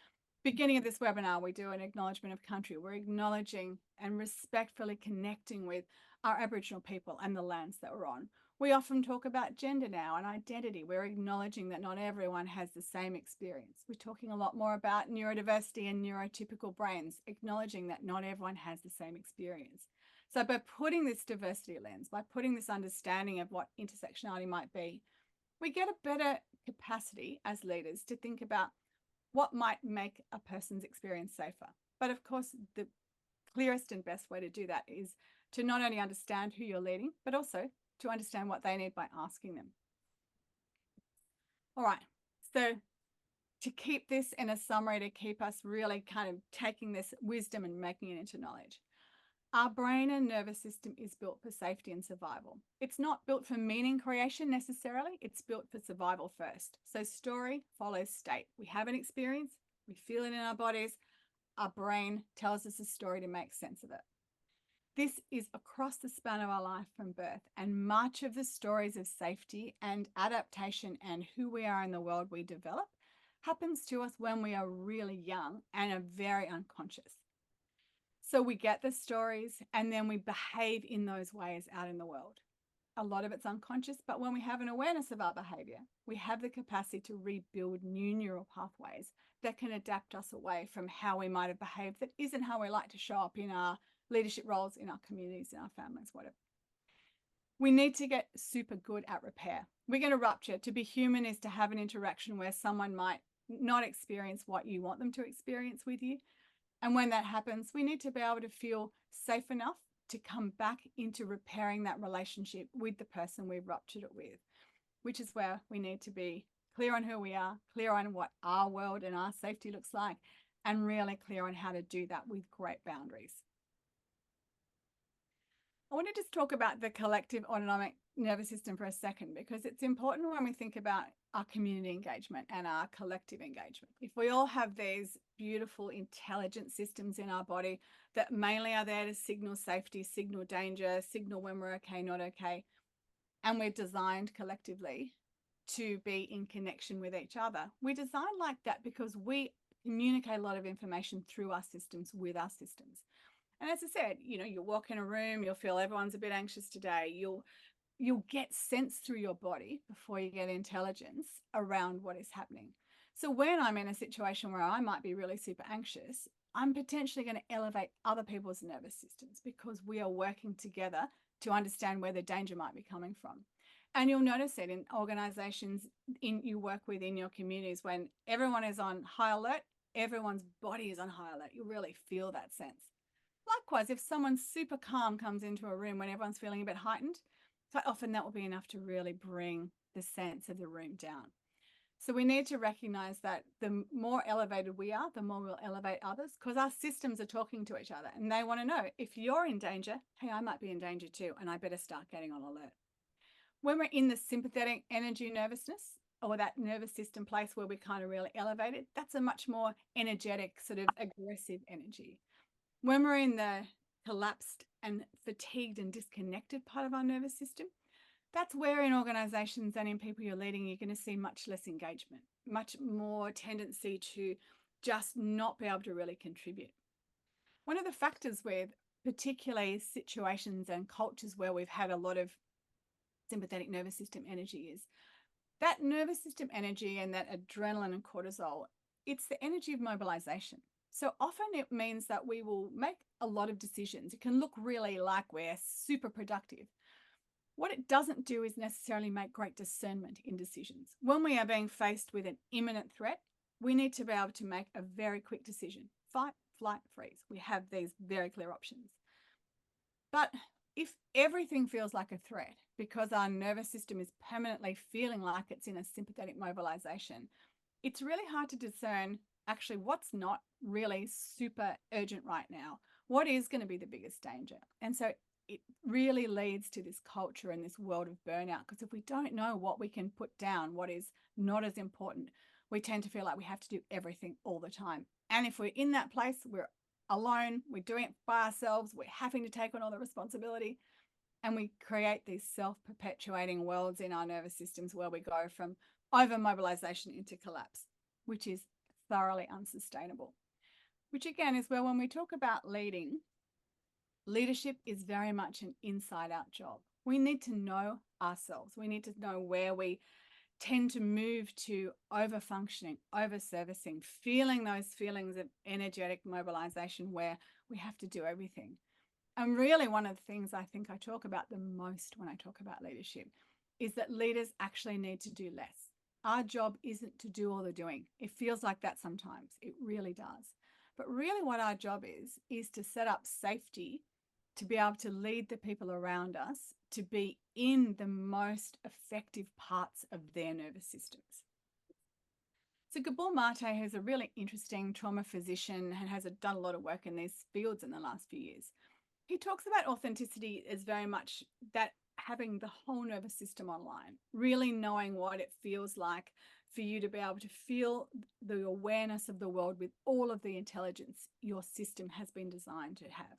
beginning of this webinar, we do an acknowledgement of country. We're acknowledging and respectfully connecting with our Aboriginal people and the lands that we're on. We often talk about gender now and identity. We're acknowledging that not everyone has the same experience. We're talking a lot more about neurodiversity and neurotypical brains, acknowledging that not everyone has the same experience. So by putting this diversity lens, by putting this understanding of what intersectionality might be, we get a better capacity as leaders to think about what might make a person's experience safer. But of course, the clearest and best way to do that is to not only understand who you're leading, but also to understand what they need by asking them. All right, so to keep this in a summary, to keep us really kind of taking this wisdom and making it into knowledge, our brain and nervous system is built for safety and survival. It's not built for meaning creation necessarily, it's built for survival first. So story follows state. We have an experience, we feel it in our bodies, our brain tells us a story to make sense of it. This is across the span of our life from birth, and much of the stories of safety and adaptation and who we are in the world we develop happens to us when we are really young and are very unconscious. So we get the stories and then we behave in those ways out in the world. A lot of it's unconscious, but when we have an awareness of our behavior, we have the capacity to rebuild new neural pathways that can adapt us away from how we might have behaved that isn't how we like to show up in our leadership roles, in our communities, in our families, whatever. We need to get super good at repair. We're going to rupture. To be human is to have an interaction where someone might not experience what you want them to experience with you. And when that happens, we need to be able to feel safe enough to come back into repairing that relationship with the person we've ruptured it with, which is where we need to be clear on who we are, clear on what our world and our safety looks like, and really clear on how to do that with great boundaries. I want to just talk about the collective autonomic nervous system for a second, because it's important when we think about our community engagement and our collective engagement. If we all have these beautiful intelligent systems in our body that mainly are there to signal safety, signal danger, signal when we're okay, not okay, and we're designed collectively to be in connection with each other, we're designed like that because we communicate a lot of information through our systems with our systems. And as I said, you know, you'll walk in a room, you'll feel everyone's a bit anxious today. You'll you'll get sense through your body before you get intelligence around what is happening. So when I'm in a situation where I might be really super anxious, I'm potentially going to elevate other people's nervous systems because we are working together to understand where the danger might be coming from. And you'll notice it in organizations you work with in your communities. When everyone is on high alert, everyone's body is on high alert. You really feel that sense. Likewise, if someone super calm comes into a room when everyone's feeling a bit heightened, quite often that will be enough to really bring the sense of the room down. So we need to recognize that the more elevated we are, the more we'll elevate others, because our systems are talking to each other and they want to know, if you're in danger, hey, I might be in danger too, and I better start getting on alert. When we're in the sympathetic energy nervousness, or that nervous system place where we kind of really elevated, that's a much more energetic, sort of aggressive energy. When we're in the collapsed and fatigued and disconnected part of our nervous system, that's where in organizations and in people you're leading, you're going to see much less engagement, much more tendency to just not be able to really contribute. One of the factors with particularly situations and cultures where we've had a lot of sympathetic nervous system energy is that nervous system energy and that adrenaline and cortisol, it's the energy of mobilization. So often it means that we will make a lot of decisions. It can look really like we're super productive. What it doesn't do is necessarily make great discernment in decisions. When we are being faced with an imminent threat, we need to be able to make a very quick decision. Fight, flight, freeze. We have these very clear options. But if everything feels like a threat because our nervous system is permanently feeling like it's in a sympathetic mobilization, it's really hard to discern actually what's not really super urgent right now. What is going to be the biggest danger? And so it really leads to this culture and this world of burnout, because if we don't know what we can put down, what is not as important, we tend to feel like we have to do everything all the time. And if we're in that place, we're alone, we're doing it by ourselves, we're having to take on all the responsibility, and we create these self-perpetuating worlds in our nervous systems where we go from over-mobilization into collapse, which is thoroughly unsustainable. Which again is where, when we talk about leading, leadership is very much an inside-out job. We need to know ourselves. We need to know where we tend to move to over-functioning, over-servicing, feeling those feelings of energetic mobilization where we have to do everything. And really one of the things I think I talk about the most when I talk about leadership is that leaders actually need to do less. Our job isn't to do all the doing. It feels like that sometimes. It really does. But really what our job is to set up safety to be able to lead the people around us to be in the most effective parts of their nervous systems. So Gabor Mate, who's a really interesting trauma physician and has done a lot of work in these fields in the last few years, he talks about authenticity as very much that having the whole nervous system online, really knowing what it feels like for you to be able to feel the awareness of the world with all of the intelligence your system has been designed to have.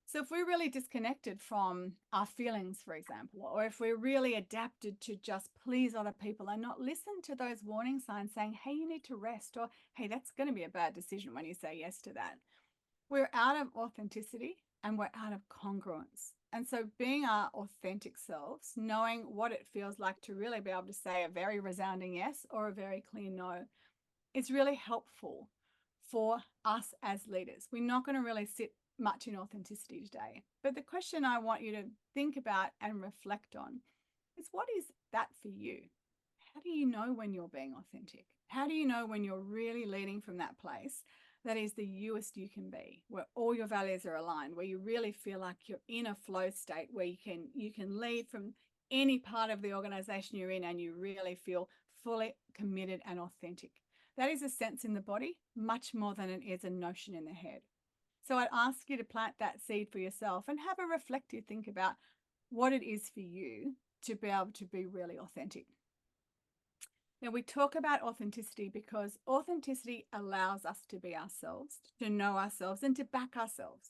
So if we're really disconnected from our feelings, for example, or if we're really adapted to just please other people and not listen to those warning signs saying, hey, you need to rest, or hey, that's going to be a bad decision when you say yes to that, we're out of authenticity and we're out of congruence. And so being our authentic selves, knowing what it feels like to really be able to say a very resounding yes or a very clear no, is really helpful for us as leaders. We're not going to really sit much in authenticity today. But the question I want you to think about and reflect on is, what is that for you? How do you know when you're being authentic? How do you know when you're really leading from that place that is the youest you can be, where all your values are aligned, where you really feel like you're in a flow state, where you can lead from any part of the organization you're in and you really feel fully committed and authentic? That is a sense in the body, much more than it is a notion in the head. So I'd ask you to plant that seed for yourself and have a reflective think about what it is for you to be able to be really authentic. Now, we talk about authenticity because authenticity allows us to be ourselves, to know ourselves, and to back ourselves.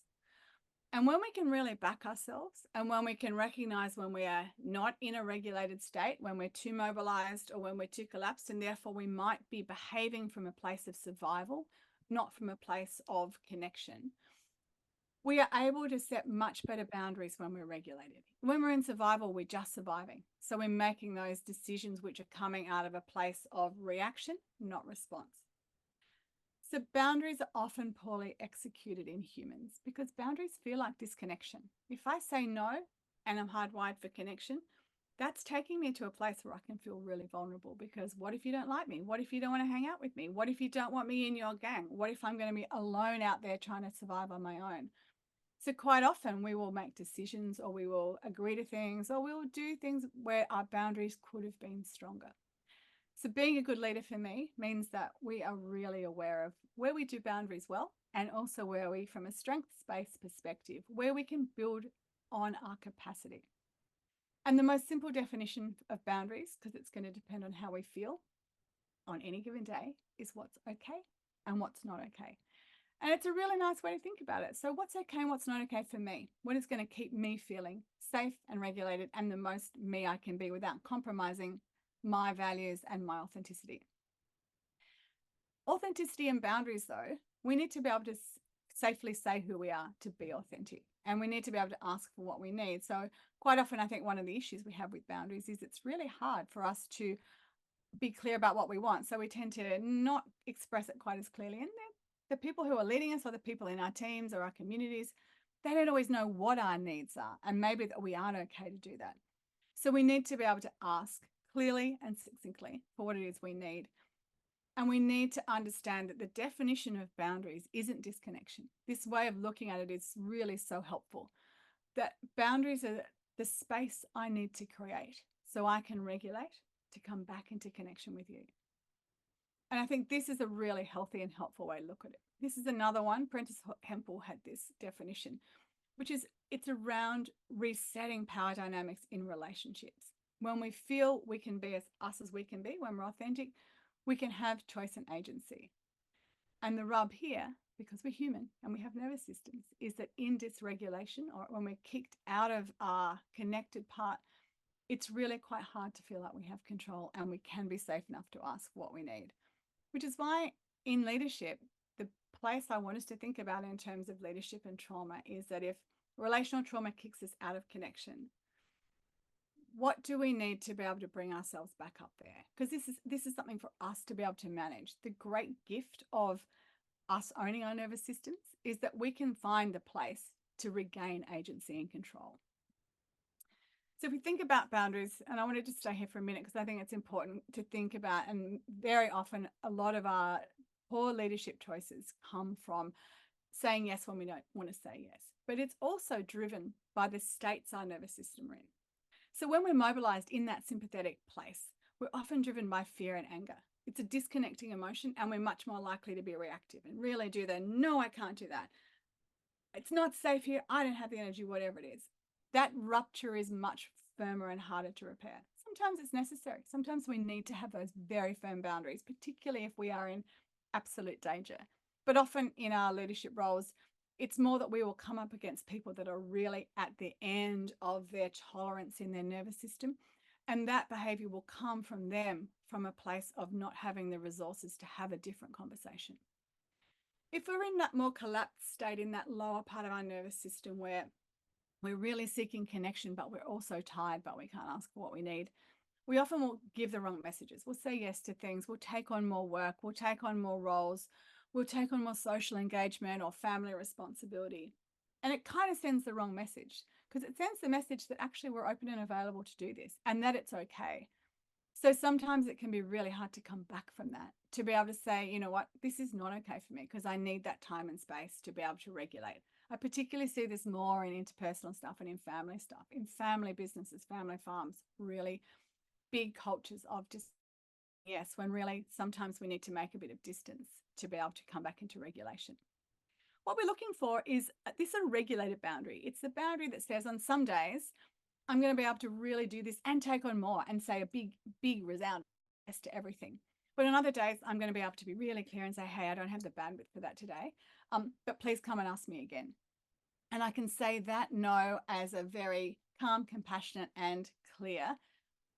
And when we can really back ourselves, and when we can recognize when we are not in a regulated state, when we're too mobilized or when we're too collapsed, and therefore we might be behaving from a place of survival, not from a place of connection, We are able to set much better boundaries when we're regulated. When we're in survival, we're just surviving. So we're making those decisions which are coming out of a place of reaction, not response. So boundaries are often poorly executed in humans because boundaries feel like disconnection. If I say no and I'm hardwired for connection, that's taking me to a place where I can feel really vulnerable, because what if you don't like me? What if you don't want to hang out with me? What if you don't want me in your gang? What if I'm going to be alone out there trying to survive on my own? So quite often we will make decisions, or we will agree to things, or we will do things where our boundaries could have been stronger. So being a good leader for me means that we are really aware of where we do boundaries well, and also where we, from a strengths-based perspective, where we can build on our capacity. And the most simple definition of boundaries, because it's going to depend on how we feel on any given day, is what's okay and what's not okay. And it's a really nice way to think about it. So what's okay and what's not okay for me? What is going to keep me feeling safe and regulated and the most me I can be without compromising my values and my authenticity? Authenticity and boundaries, though, we need to be able to safely say who we are to be authentic. And we need to be able to ask for what we need. So quite often, I think one of the issues we have with boundaries is it's really hard for us to be clear about what we want. So we tend to not express it quite as clearly. And the people who are leading us, or the people in our teams or our communities, they don't always know what our needs are. And maybe that we aren't okay to do that. So we need to be able to ask clearly and succinctly for what it is we need. And we need to understand that the definition of boundaries isn't disconnection. This way of looking at it is really so helpful. That boundaries are the space I need to create so I can regulate to come back into connection with you. And I think this is a really healthy and helpful way to look at it. This is another one. Prentice Hempel had this definition, which is it's around resetting power dynamics in relationships. When we feel we can be us as we can be, when we're authentic, we can have choice and agency. And the rub here, because we're human and we have nervous systems, is that in dysregulation, or when we're kicked out of our connected part, it's really quite hard to feel like we have control and we can be safe enough to ask what we need. Which is why in leadership, the place I want us to think about in terms of leadership and trauma is that if relational trauma kicks us out of connection, what do we need to be able to bring ourselves back up there? Because this is something for us to be able to manage. The great gift of us owning our nervous systems is that we can find the place to regain agency and control. So if we think about boundaries, and I wanted to stay here for a minute because I think it's important to think about, and very often a lot of our poor leadership choices come from saying yes when we don't want to say yes. But it's also driven by the states our nervous system are in. So when we're mobilized in that sympathetic place, we're often driven by fear and anger. It's a disconnecting emotion, and we're much more likely to be reactive and really do the, no, I can't do that. It's not safe here. I don't have the energy, whatever it is. That rupture is much firmer and harder to repair. Sometimes it's necessary. Sometimes we need to have those very firm boundaries, particularly if we are in absolute danger. But often in our leadership roles, it's more that we will come up against people that are really at the end of their tolerance in their nervous system. And that behavior will come from them from a place of not having the resources to have a different conversation. If we're in that more collapsed state, in that lower part of our nervous system where we're really seeking connection, but we're also tired, but we can't ask for what we need, we often will give the wrong messages. We'll say yes to things. We'll take on more work. We'll take on more roles. We'll take on more social engagement or family responsibility. And it kind of sends the wrong message, because it sends the message that actually we're open and available to do this and that it's okay. So sometimes it can be really hard to come back from that, to be able to say, you know what, this is not okay for me because I need that time and space to be able to regulate. I particularly see this more in interpersonal stuff and in family stuff, in family businesses, family farms, really big cultures of just yes, when really sometimes we need to make a bit of distance to be able to come back into regulation. What we're looking for is this a regulated boundary. It's the boundary that says on some days, I'm going to be able to really do this and take on more and say a big resounding yes to everything. But on other days, I'm going to be able to be really clear and say, hey, I don't have the bandwidth for that today, but please come and ask me again. And I can say that no as a very calm, compassionate, and clear,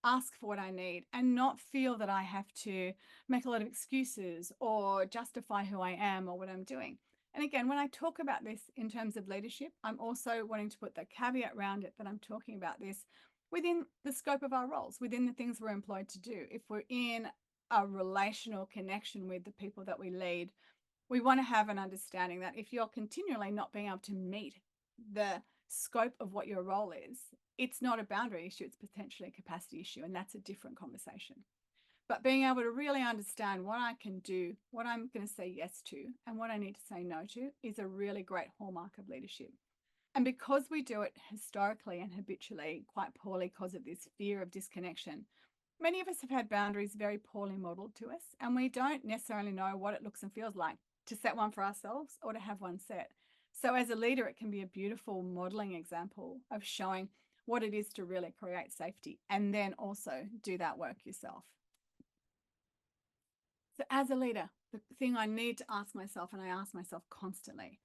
ask for what I need, and not feel that I have to make a lot of excuses or justify who I am or what I'm doing. And again, when I talk about this in terms of leadership, I'm also wanting to put the caveat around it that I'm talking about this within the scope of our roles, within the things we're employed to do. If we're in a relational connection with the people that we lead, we want to have an understanding that if you're continually not being able to meet the scope of what your role is, it's not a boundary issue, it's potentially a capacity issue, and that's a different conversation. But being able to really understand what I can do, what I'm going to say yes to, and what I need to say no to is a really great hallmark of leadership. And because we do it historically and habitually quite poorly because of this fear of disconnection, many of us have had boundaries very poorly modeled to us, and we don't necessarily know what it looks and feels like to set one for ourselves or to have one set. So as a leader, it can be a beautiful modeling example of showing what it is to really create safety and then also do that work yourself. So as a leader, the thing I need to ask myself, and I ask myself constantly,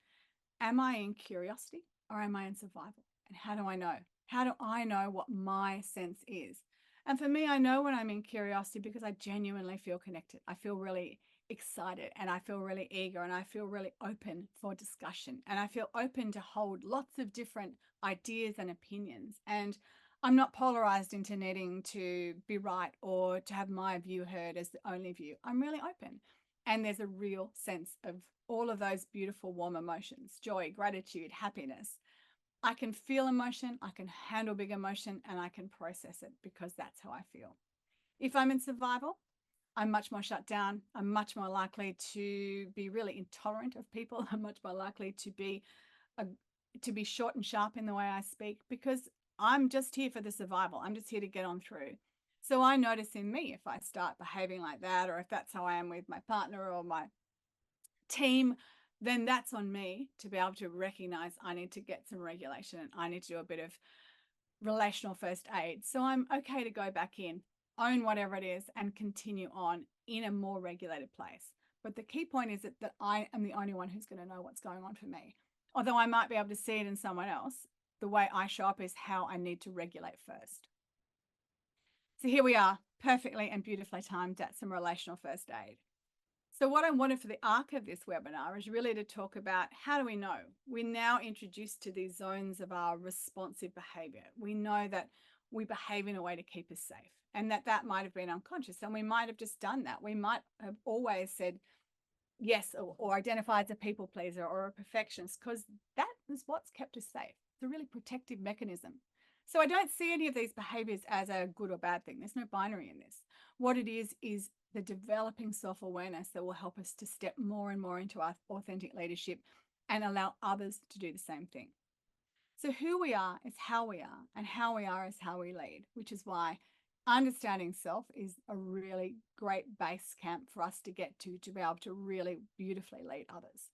am I in curiosity or am I in survival? And how do I know? How do I know what my sense is? And for me, I know when I'm in curiosity because I genuinely feel connected. I feel really excited and I feel really eager and I feel really open for discussion and I feel open to hold lots of different ideas and opinions. And I'm not polarized into needing to be right or to have my view heard as the only view. I'm really open. And there's a real sense of all of those beautiful, warm emotions, joy, gratitude, happiness. I can feel emotion, I can handle big emotion, and I can process it because that's how I feel. If I'm in survival, I'm much more shut down. I'm much more likely to be really intolerant of people. I'm much more likely to be short and sharp in the way I speak because I'm just here for the survival. I'm just here to get on through. So I notice in me if I start behaving like that, or if that's how I am with my partner or my team, then that's on me to be able to recognize I need to get some regulation and I need to do a bit of relational first aid. So I'm okay to go back in, own whatever it is, and continue on in a more regulated place. But the key point is that I am the only one who's going to know what's going on for me. Although I might be able to see it in someone else, the way I show up is how I need to regulate first. So here we are, perfectly and beautifully timed at some relational first aid. So what I wanted for the arc of this webinar is really to talk about how do we know? We're now introduced to these zones of our responsive behavior. We know that we behave in a way to keep us safe and that might have been unconscious and we might have just done that. We might have always said yes or identified as a people pleaser or a perfectionist because that is what's kept us safe. It's a really protective mechanism. So I don't see any of these behaviors as a good or bad thing. There's no binary in this. What it is the developing self-awareness that will help us to step more and more into our authentic leadership and allow others to do the same thing. So who we are is how we are, and how we are is how we lead, which is why understanding self is a really great base camp for us to get to be able to really beautifully lead others.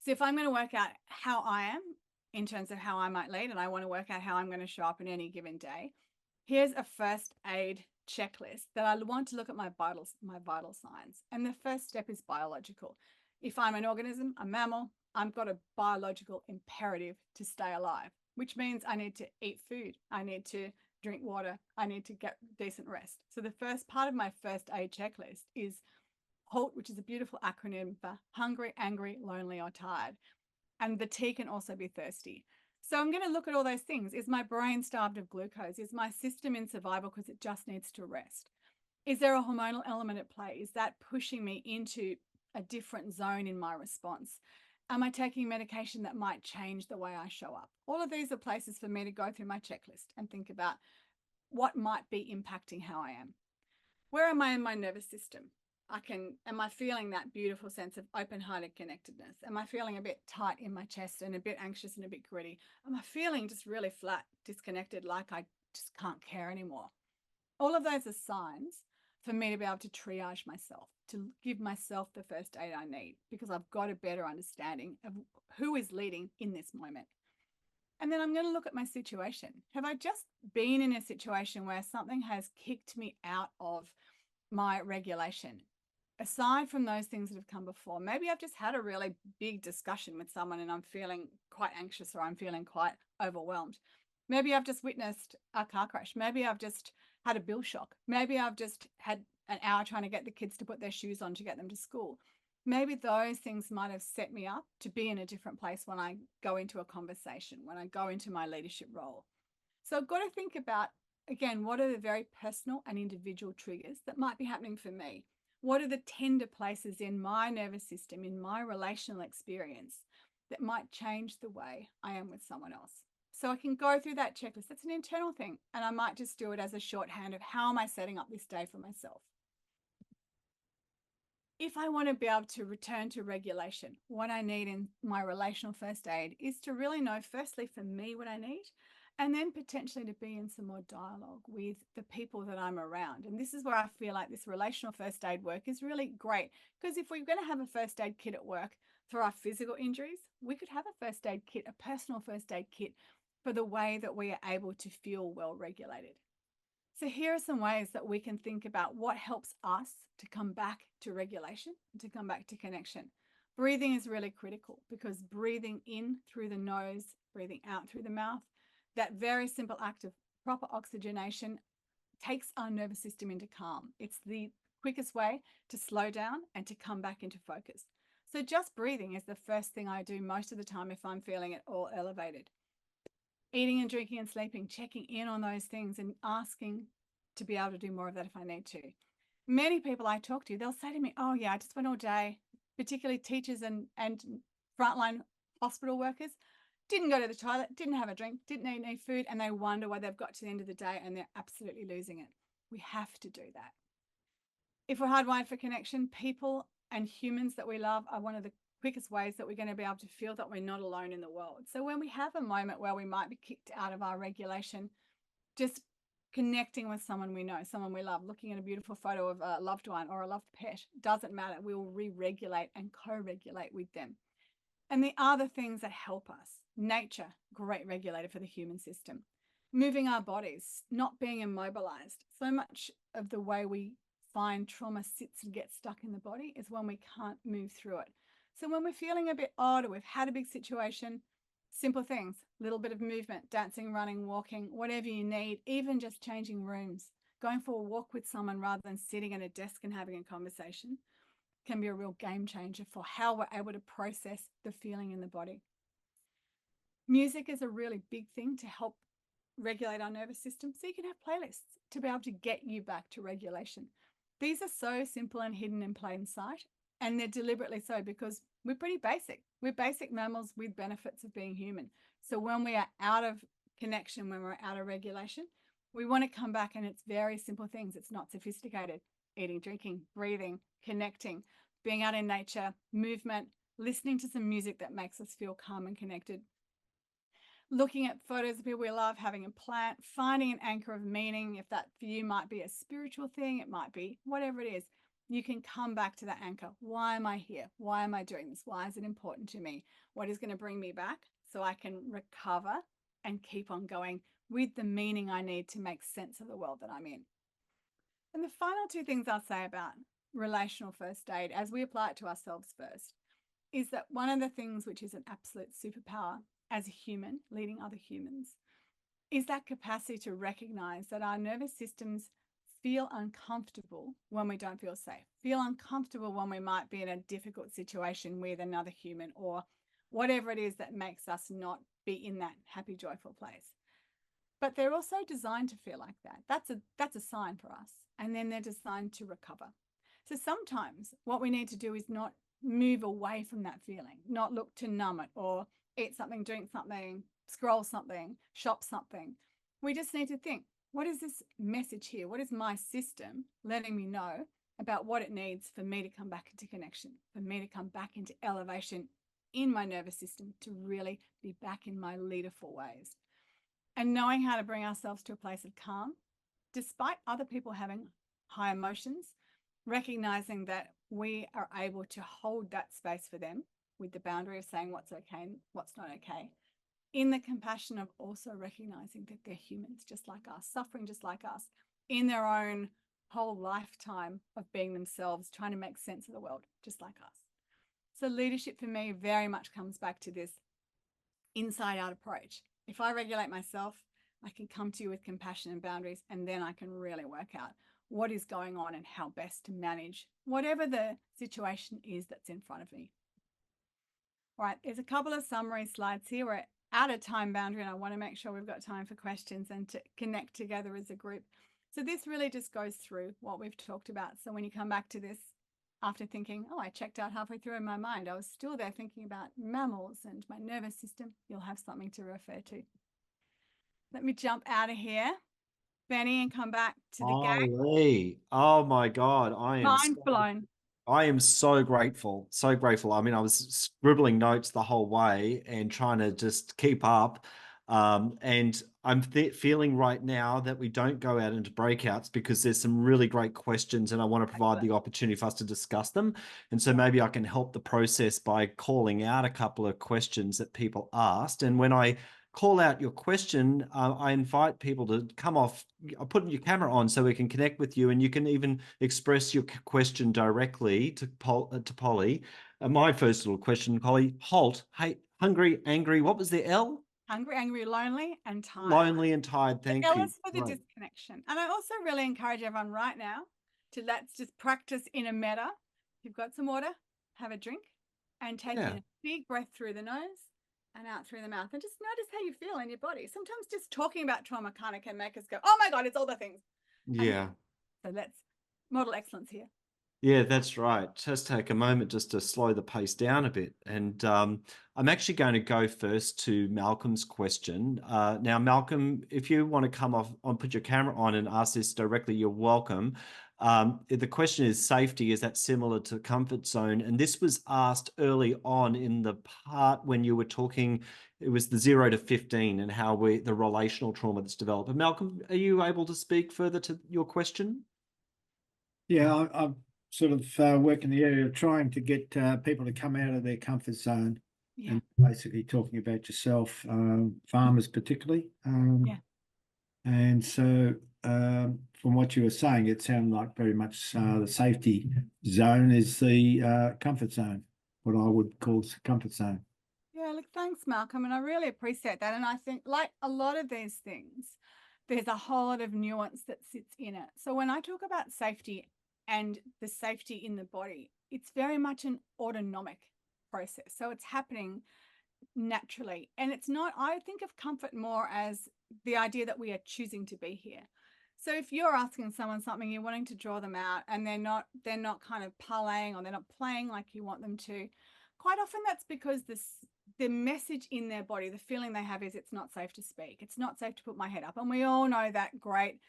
So if I'm going to work out how I am in terms of how I might lead, and I want to work out how I'm going to show up in any given day, here's a first aid checklist that I want to look at my vital signs. And the first step is biological. If I'm an organism, a mammal, I've got a biological imperative to stay alive, which means I need to eat food. I need to drink water. I need to get decent rest. So the first part of my first aid checklist is HALT, which is a beautiful acronym for hungry, angry, lonely, or tired. And the T can also be thirsty. So I'm going to look at all those things. Is my brain starved of glucose? Is my system in survival because it just needs to rest? Is there a hormonal element at play? Is that pushing me into a different zone in my response? Am I taking medication that might change the way I show up? All of these are places for me to go through my checklist and think about what might be impacting how I am. Where am I in my nervous system? Am I feeling that beautiful sense of open-hearted connectedness? Am I feeling a bit tight in my chest and a bit anxious and a bit gritty? Am I feeling just really flat, disconnected, like I just can't care anymore? All of those are signs for me to be able to triage myself, to give myself the first aid I need, because I've got a better understanding of who is leading in this moment. And then I'm going to look at my situation. Have I just been in a situation where something has kicked me out of my regulation? Aside from those things that have come before, maybe I've just had a really big discussion with someone and I'm feeling quite anxious or I'm feeling quite overwhelmed. Maybe I've just witnessed a car crash. Maybe I've just had a bill shock. Maybe I've just had an hour trying to get the kids to put their shoes on to get them to school. maybe those things might have set me up to be in a different place when I go into a conversation, when I go into my leadership role. So I've got to think about, again, what are the very personal and individual triggers that might be happening for me? What are the tender places in my nervous system, in my relational experience that might change the way I am with someone else? So I can go through that checklist. That's an internal thing. And I might just do it as a shorthand of how am I setting up this day for myself? If I want to be able to return to regulation, what I need in my relational first aid is to really know, firstly, for me, what I need, and then potentially to be in some more dialogue with the people that I'm around. And this is where I feel like this relational first aid work is really great, because if we're going to have a first aid kit at work for our physical injuries, we could have a first aid kit, a personal first aid kit for the way that we are able to feel well regulated. So here are some ways that we can think about what helps us to come back to regulation, to come back to connection. Breathing is really critical, because breathing in through the nose, breathing out through the mouth, that very simple act of proper oxygenation takes our nervous system into calm. It's the quickest way to slow down and to come back into focus. So just breathing is the first thing I do most of the time if I'm feeling at all elevated. Eating and drinking and sleeping, checking in on those things and asking to be able to do more of that if I need to. Many people I talk to, they'll say to me, oh yeah, I just went all day, particularly teachers and frontline hospital workers, didn't go to the toilet, didn't have a drink, didn't eat any food, and they wonder why they've got to the end of the day and they're absolutely losing it. We have to do that. If we're hardwired for connection, people and humans that we love are one of the quickest ways that we're going to be able to feel that we're not alone in the world. So when we have a moment where we might be kicked out of our regulation, just connecting with someone we know, someone we love, looking at a beautiful photo of a loved one or a loved pet, doesn't matter. We will re-regulate and co-regulate with them. And the other things that help us, nature, great regulator for the human system. Moving our bodies, not being immobilized. So much of the way we find trauma sits and gets stuck in the body is when we can't move through it. So when we're feeling a bit odd or we've had a big situation, simple things, little bit of movement, dancing, running, walking, whatever you need, even just changing rooms, going for a walk with someone rather than sitting at a desk and having a conversation can be a real game changer for how we're able to process the feeling in the body. Music is a really big thing to help regulate our nervous system. So you can have playlists to be able to get you back to regulation. These are so simple and hidden in plain sight. And they're deliberately so because we're pretty basic. We're basic mammals with benefits of being human. So when we are out of connection, when we're out of regulation, we want to come back, and it's very simple things. It's not sophisticated. Eating, drinking, breathing, connecting, being out in nature, movement, listening to some music that makes us feel calm and connected. Looking at photos of people we love, having a plant, finding an anchor of meaning. If that for you might be a spiritual thing, it might be whatever it is. You can come back to that anchor. Why am I here? Why am I doing this? Why is it important to me? What is going to bring me back so I can recover and keep on going with the meaning I need to make sense of the world that I'm in? And the final two things I'll say about relational first aid as we apply it to ourselves first is that one of the things which is an absolute superpower as a human leading other humans is that capacity to recognize that our nervous systems feel uncomfortable when we don't feel safe, feel uncomfortable when we might be in a difficult situation with another human or whatever it is that makes us not be in that happy, joyful place. But they're also designed to feel like that. That's a sign for us. And then they're designed to recover. So sometimes what we need to do is not move away from that feeling, not look to numb it or eat something, drink something, scroll something, shop something. We just need to think, what is this message here? What is my system letting me know about what it needs for me to come back into connection, for me to come back into elevation in my nervous system, to really be back in my leaderful ways? And knowing how to bring ourselves to a place of calm, despite other people having high emotions, recognizing that we are able to hold that space for them with the boundary of saying what's okay and what's not okay, in the compassion of also recognizing that they're humans just like us, suffering just like us, in their own whole lifetime of being themselves, trying to make sense of the world just like us. So leadership for me very much comes back to this inside out approach. If I regulate myself, I can come to you with compassion and boundaries, and then I can really work out what is going on and how best to manage whatever the situation is that's in front of me. All right, there's a couple of summary slides here. We're out of time boundary and I want to make sure we've got time for questions and to connect together as a group. So this really just goes through what we've talked about. So when you come back to this after thinking, oh, I checked out halfway through in my mind, I was still there thinking about mammals and my nervous system, you'll have something to refer to. Let me jump out of here, Benny, and come back to the gang. Lee. Oh my God. Mind blown. I am so grateful. So grateful. I mean, I was scribbling notes the whole way and trying to just keep up. And I'm feeling right now that we don't go out into breakouts because there's some really great questions and I want to provide the opportunity for us to discuss them. And so maybe I can help the process by calling out a couple of questions that people asked. And when I call out your question, I invite people to come off, put your camera on so we can connect with you and you can even express your question directly to Polly. My first little question, Polly, HALT, hey, hungry, angry, what was the L? Hungry, angry, lonely, and tired. Lonely and tired, thank you. L is for the disconnection. And I also really encourage everyone right now to let's just practice in a meta. If you've got some water, have a drink and take in a big breath through the nose and out through the mouth and just notice how you feel in your body. Sometimes just talking about trauma kind of can make us go, oh my God, it's all the things. Yeah. So let's model excellence here. Yeah, that's right. Just take a moment just to slow the pace down a bit. And I'm actually going to go first to Malcolm's question. Now, Malcolm, if you want to come off and put your camera on and ask this directly, you're welcome. The question is safety. Is that similar to comfort zone? And this was asked early on in the part when you were talking, it was the 0 to 15 and how the relational trauma that's developed. But Malcolm, are you able to speak further to your question? Yeah, I've sort of work in the area of trying to get people to come out of their comfort zone and basically talking about yourself, farmers particularly. And so from what you were saying, it sounded like very much the safety zone is the comfort zone, what I would call the comfort zone. Yeah, look, thanks, Malcolm. And I really appreciate that. And I think like a lot of these things, there's a whole lot of nuance that sits in it. So when I talk about safety and the safety in the body, it's very much an autonomic process. So it's happening naturally. And it's not, I think of comfort more as the idea that we are choosing to be here. So if you're asking someone something, you're wanting to draw them out and they're not kind of parlaying or they're not playing like you want them to, quite often that's because the message in their body, the feeling they have is it's not safe to speak. It's not safe to put my head up. And we all know that great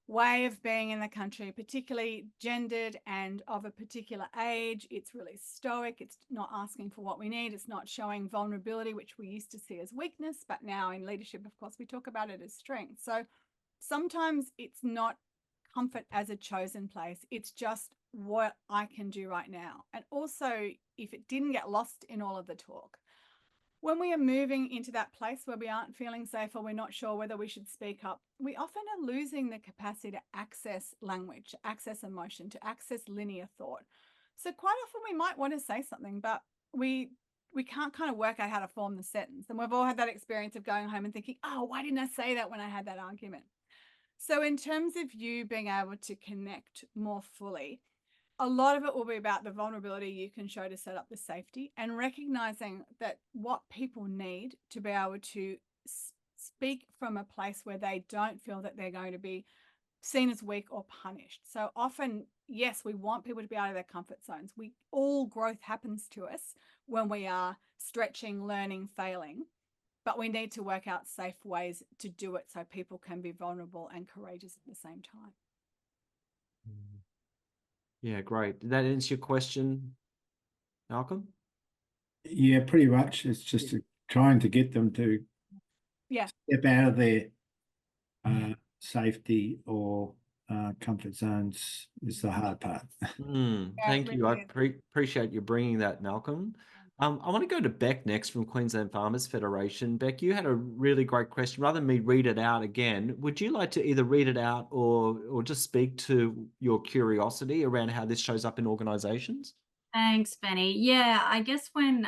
way of being in the country, particularly gendered and of a particular age. It's really stoic. It's not asking for what we need. It's not showing vulnerability, which we used to see as weakness, but now in leadership, of course, we talk about it as strength. So sometimes it's not comfort as a chosen place. It's just what I can do right now. And also, if it didn't get lost in all of the talk, when we are moving into that place where we aren't feeling safe or we're not sure whether we should speak up, we often are losing the capacity to access language, to access emotion, to access linear thought. So quite often we might want to say something, but we can't kind of work out how to form the sentence. And we've all had that experience of going home and thinking, oh, why didn't I say that when I had that argument? So in terms of you being able to connect more fully, a lot of it will be about the vulnerability you can show to set up the safety and recognizing that what people need to be able to speak from a place where they don't feel that they're going to be seen as weak or punished. So often, yes, we want people to be out of their comfort zones. All growth happens to us when we are stretching, learning, failing, but we need to work out safe ways to do it so people can be vulnerable and courageous at the same time. Yeah, great. Did that answer your question, Malcolm? Yeah, pretty much. It's just trying to get them to step out of their safety or comfort zones is the hard part. Thank you. I appreciate you bringing that, Malcolm. I want to go to Beck next from Queensland Farmers Federation. Beck, you had a really great question. Rather than me read it out again, would you like to either read it out or just speak to your curiosity around how this shows up in organisations? Thanks, Benny. Yeah, I guess when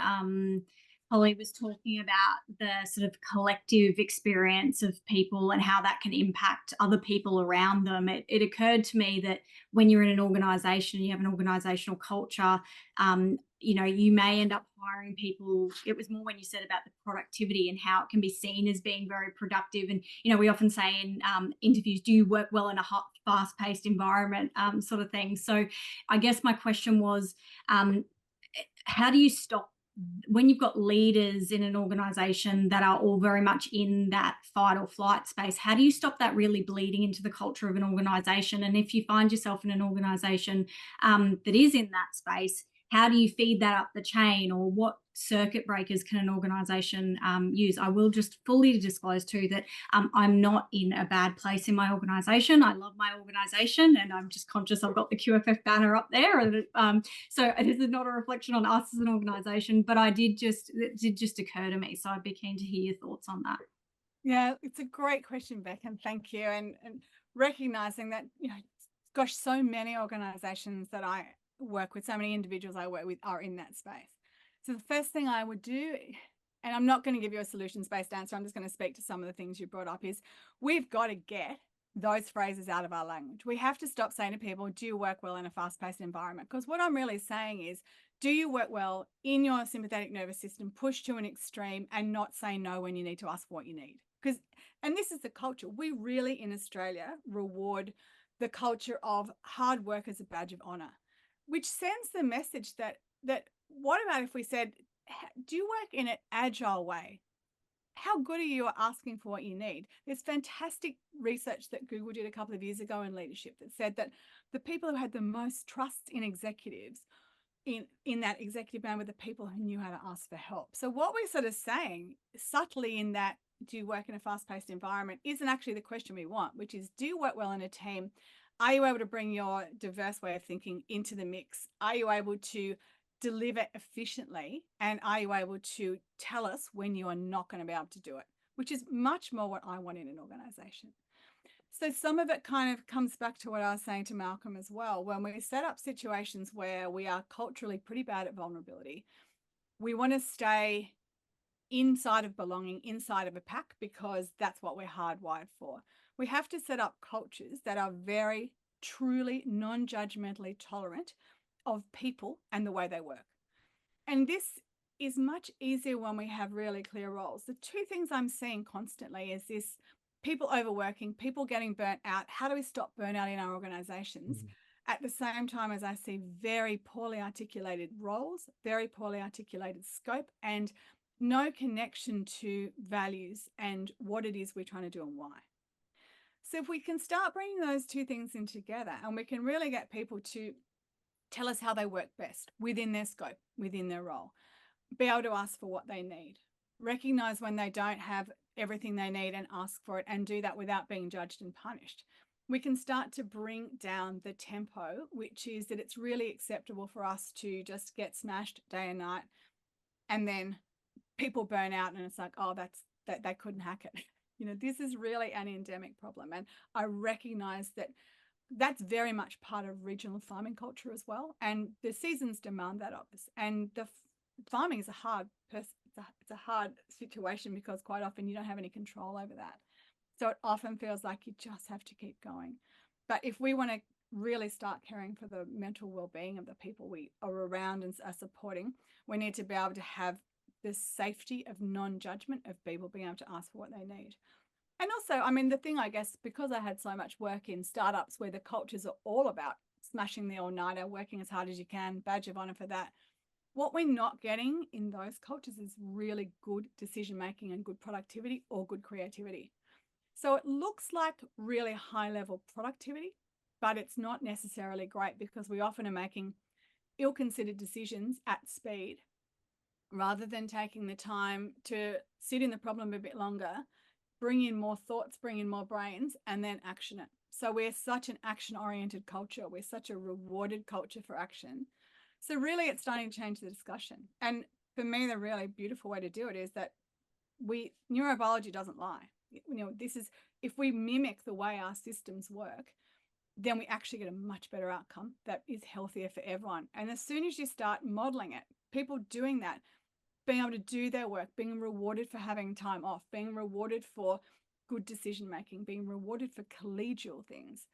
Polly was talking about the sort of collective experience of people and how that can impact other people around them, it occurred to me that when you're in an organisation, you have an organisational culture, you know, you may end up hiring people. It was more when you said about the productivity and how it can be seen as being very productive. And, you know, we often say in interviews, do you work well in a hot, fast-paced environment, sort of thing. So I guess my question was, how do you stop when you've got leaders in an organisation that are all very much in that fight or flight space? How do you stop that really bleeding into the culture of an organisation? And if you find yourself in an organisation that is in that space, how do you feed that up the chain, or what circuit breakers can an organisation use? I will just fully disclose too that I'm not in a bad place in my organisation. I love my organisation, and I'm just conscious I've got the QFF banner up there. And so this is not a reflection on us as an organisation, but it did just occur to me. So I'd be keen to hear your thoughts on that. Yeah, it's a great question, Beck, and thank you. And recognising that, you know, gosh, so many organisations that I work with, so many individuals I work with are in that space. So the first thing I would do, and I'm not going to give you a solutions-based answer, I'm just going to speak to some of the things you brought up, is we've got to get those phrases out of our language. We have to stop saying to people, do you work well in a fast-paced environment? Because what I'm really saying is, do you work well in your sympathetic nervous system, pushed to an extreme, and not say no when you need to ask for what you need? Because, and this is the culture, we really in Australia reward the culture of hard work as a badge of honour, which sends the message that what about if we said, do you work in an agile way? How good are you at asking for what you need? There's fantastic research that Google did a couple of years ago in leadership that said that the people who had the most trust in executives in that executive band were the people who knew how to ask for help. So what we're sort of saying subtly in that, do you work in a fast-paced environment, isn't actually the question we want, which is, do you work well in a team? Are you able to bring your diverse way of thinking into the mix? Are you able to deliver efficiently? And are you able to tell us when you are not going to be able to do it? Which is much more what I want in an organisation. So some of it kind of comes back to what I was saying to Malcolm as well. When we set up situations where we are culturally pretty bad at vulnerability, we want to stay inside of belonging, inside of a pack, because that's what we're hardwired for. We have to set up cultures that are very truly non-judgmentally tolerant of people and the way they work. And this is much easier when we have really clear roles. The two things I'm seeing constantly is this: people overworking, people getting burnt out. How do we stop burnout in our organizations? At the same time as I see very poorly articulated roles, very poorly articulated scope, and no connection to values and what it is we're trying to do and why. So if we can start bringing those two things in together, and we can really get people to tell us how they work best within their scope, within their role, be able to ask for what they need, recognize when they don't have everything they need and ask for it, and do that without being judged and punished, we can start to bring down the tempo, which is that it's really acceptable for us to just get smashed day and night, and then people burn out and it's like, oh, that they couldn't hack it. You know, this is really an endemic problem. And I recognize that that's very much part of regional farming culture as well. And the seasons demand that of us. And the farming is it's a hard situation, because quite often you don't have any control over that. So it often feels like you just have to keep going. But if we want to really start caring for the mental well-being of the people we are around and are supporting, we need to be able to have the safety of non-judgment, of people being able to ask for what they need. And also, I mean, the thing, I guess, because I had so much work in startups where the cultures are all about smashing the all-nighter, working as hard as you can, badge of honor for that, what we're not getting in those cultures is really good decision-making and good productivity or good creativity. So it looks like really high-level productivity, but it's not necessarily great, because we often are making ill-considered decisions at speed, rather than taking the time to sit in the problem a bit longer, bring in more thoughts, bring in more brains, and then action it. So we're such an action-oriented culture. We're such a rewarded culture for action. So really it's starting to change the discussion. And for me, the really beautiful way to do it is that neurobiology doesn't lie. You know, this is, if we mimic the way our systems work, then we actually get a much better outcome that is healthier for everyone. And as soon as you start modeling it, people doing that, being able to do their work, being rewarded for having time off, being rewarded for good decision making, being rewarded for collegial things.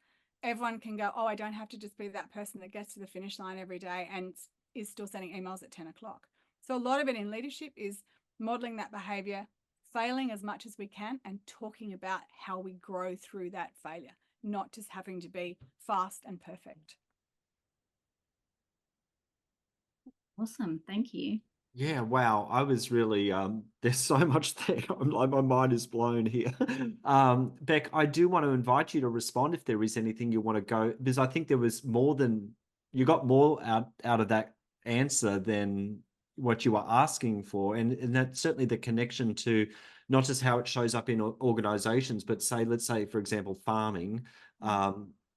Everyone can go, oh, I don't have to just be that person that gets to the finish line every day and is still sending emails at 10 o'clock. So a lot of it in leadership is modeling that behavior, failing as much as we can, and talking about how we grow through that failure, not just having to be fast and perfect. Awesome. Thank you. Yeah, wow. I was really there's so much there. I'm like, my mind is blown here. Beck, I do want to invite you to respond if there is anything you want to go, because I think there was more than you got more out of that answer than what you were asking for. And that's certainly the connection to not just how it shows up in organizations, but let's say, for example, farming,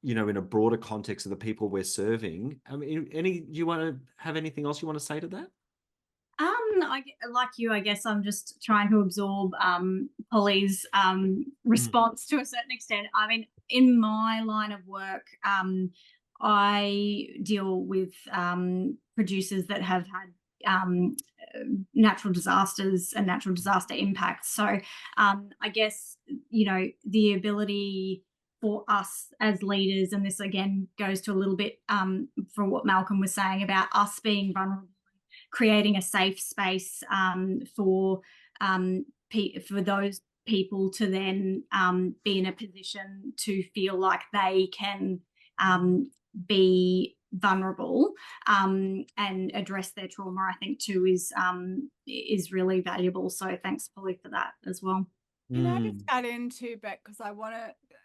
you know, in a broader context of the people we're serving. I mean, you want to have anything else you want to say to that? Like you, I guess I'm just trying to absorb Polly's response to a certain extent. I mean, in my line of work, I deal with producers that have had natural disasters and natural disaster impacts. So I guess, you know, the ability for us as leaders, and this again goes to a little bit from what Malcolm was saying about us being vulnerable, creating a safe space for those people to then be in a position to feel like they can be vulnerable and address their trauma, I think too is really valuable. So thanks, Polly, for that as well. Can I just add in too, Beck, because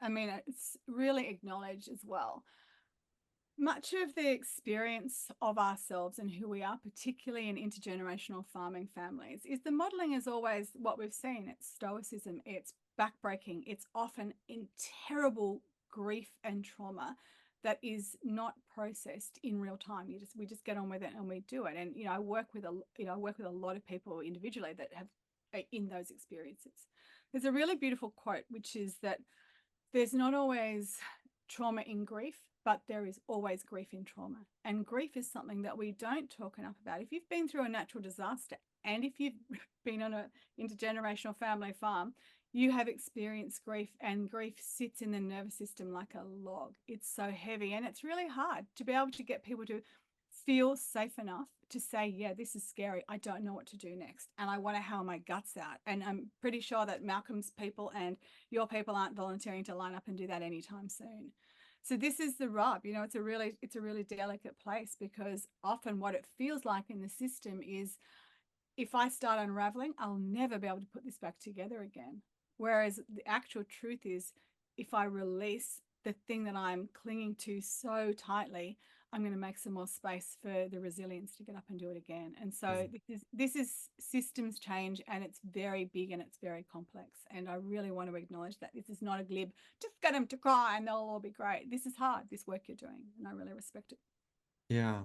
it's really acknowledged as well. Much of the experience of ourselves and who we are, particularly in intergenerational farming families, is the modeling is always what we've seen. It's stoicism, it's backbreaking, it's often in terrible grief and trauma that is not processed in real time. We just get on with it and we do it. And I work with a lot of people individually that have in those experiences. There's a really beautiful quote, which is that there's not always trauma in grief, but there is always grief in trauma. And grief is something that we don't talk enough about. If you've been through a natural disaster and if you've been on an intergenerational family farm, you have experienced grief, and grief sits in the nervous system like a log. It's so heavy, and it's really hard to be able to get people to feel safe enough to say, yeah, this is scary. I don't know what to do next. And I want to howl my guts out. And I'm pretty sure that Malcolm's people and your people aren't volunteering to line up and do that anytime soon. So this is the rub, it's a really delicate place, because often what it feels like in the system is if I start unraveling, I'll never be able to put this back together again. Whereas the actual truth is, if I release the thing that I'm clinging to so tightly, I'm going to make some more space for the resilience to get up and do it again. And so this is systems change, and it's very big and it's very complex. And I really want to acknowledge that this is not a glib, just get them to cry and they'll all be great. This is hard, this work you're doing, and I really respect it. Yeah.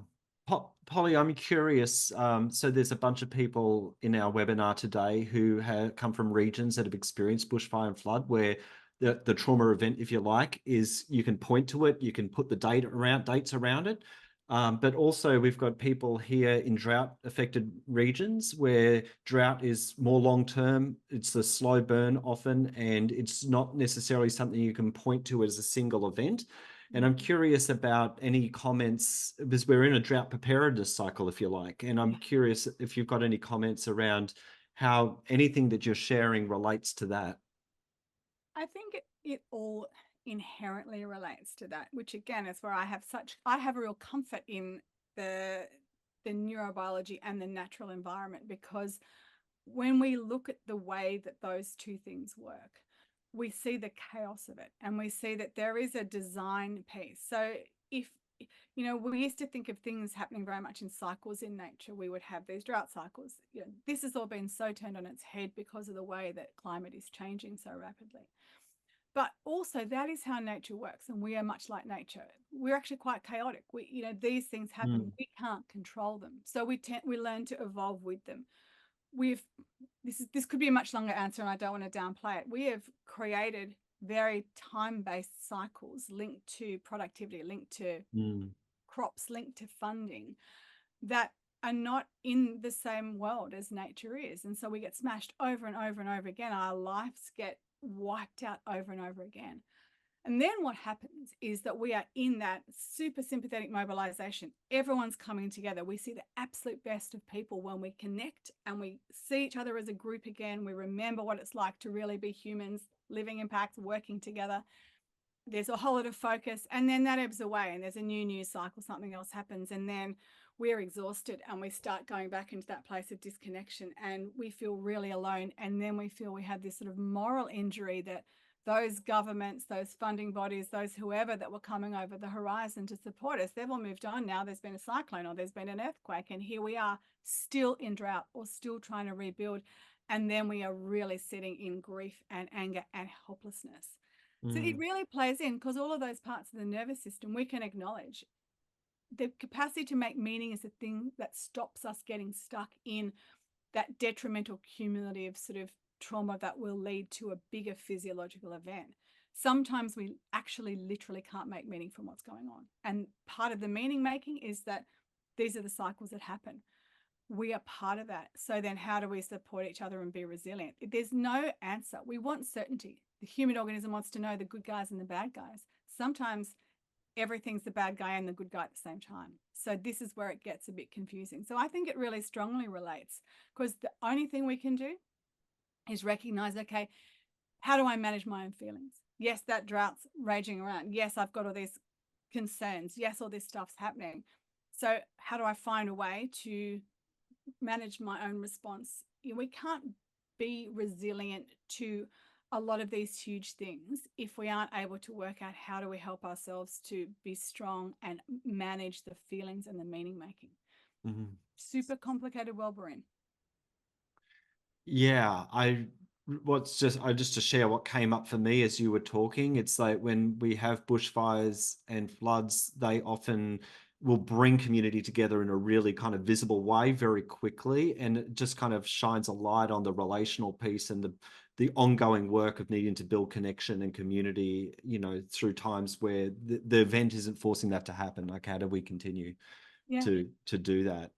Polly, I'm curious. So there's a bunch of people in our webinar today who have come from regions that have experienced bushfire and flood, where the trauma event, if you like, is you can point to it, you can put the dates around it. But also we've got people here in drought affected regions where drought is more long-term. It's a slow burn often, and it's not necessarily something you can point to as a single event. And I'm curious about any comments, because we're in a drought preparedness cycle, if you like. And I'm curious if you've got any comments around how anything that you're sharing relates to that. I think it all inherently relates to that, which again is where I have a real comfort in the neurobiology and the natural environment, because when we look at the way that those two things work, we see the chaos of it, and we see that there is a design piece. So if we used to think of things happening very much in cycles in nature. We would have these drought cycles. This has all been so turned on its head because of the way that climate is changing so rapidly. But also that is how nature works, and we are much like nature. We're actually quite chaotic. These things happen. We can't control them, so we learn to evolve with them. This could be a much longer answer, and I don't want to downplay it. We have created very time-based cycles linked to productivity, linked to crops, linked to funding, that are not in the same world as nature is. And so we get smashed over and over and over again. Our lives get wiped out over and over again. And then what happens is that we are in that super sympathetic mobilization. Everyone's coming together. We see the absolute best of people when we connect and we see each other as a group again. We remember what it's like to really be humans, living in packs, working together. There's a whole lot of focus, and then that ebbs away and there's a new news cycle, something else happens, and then we're exhausted and we start going back into that place of disconnection and we feel really alone. And then we feel we have this sort of moral injury that those governments, those funding bodies, those whoever that were coming over the horizon to support us, they've all moved on now. There's been a cyclone or there's been an earthquake, and here we are still in drought or still trying to rebuild. And then we are really sitting in grief and anger and helplessness. So it really plays in, because all of those parts of the nervous system we can acknowledge. The capacity to make meaning is the thing that stops us getting stuck in that detrimental cumulative sort of trauma that will lead to a bigger physiological event. Sometimes we actually literally can't make meaning from what's going on. And part of the meaning making is that these are the cycles that happen. We are part of that. So then how do we support each other and be resilient? There's no answer. We want certainty. The human organism wants to know the good guys and the bad guys. Sometimes everything's the bad guy and the good guy at the same time. So this is where it gets a bit confusing. So I think it really strongly relates, because the only thing we can do is recognize, okay, how do I manage my own feelings? Yes, that drought's raging around. Yes, I've got all these concerns. Yes, all this stuff's happening. So how do I find a way to manage my own response? We can't be resilient to a lot of these huge things if we aren't able to work out how do we help ourselves to be strong and manage the feelings and the meaning making. Super complicated world we're in. Yeah, just to share what came up for me as you were talking, it's like when we have bushfires and floods, they often will bring community together in a really kind of visible way very quickly, and it just kind of shines a light on the relational piece and the ongoing work of needing to build connection and community, through times where the event isn't forcing that to happen. Like, how do we continue to do that?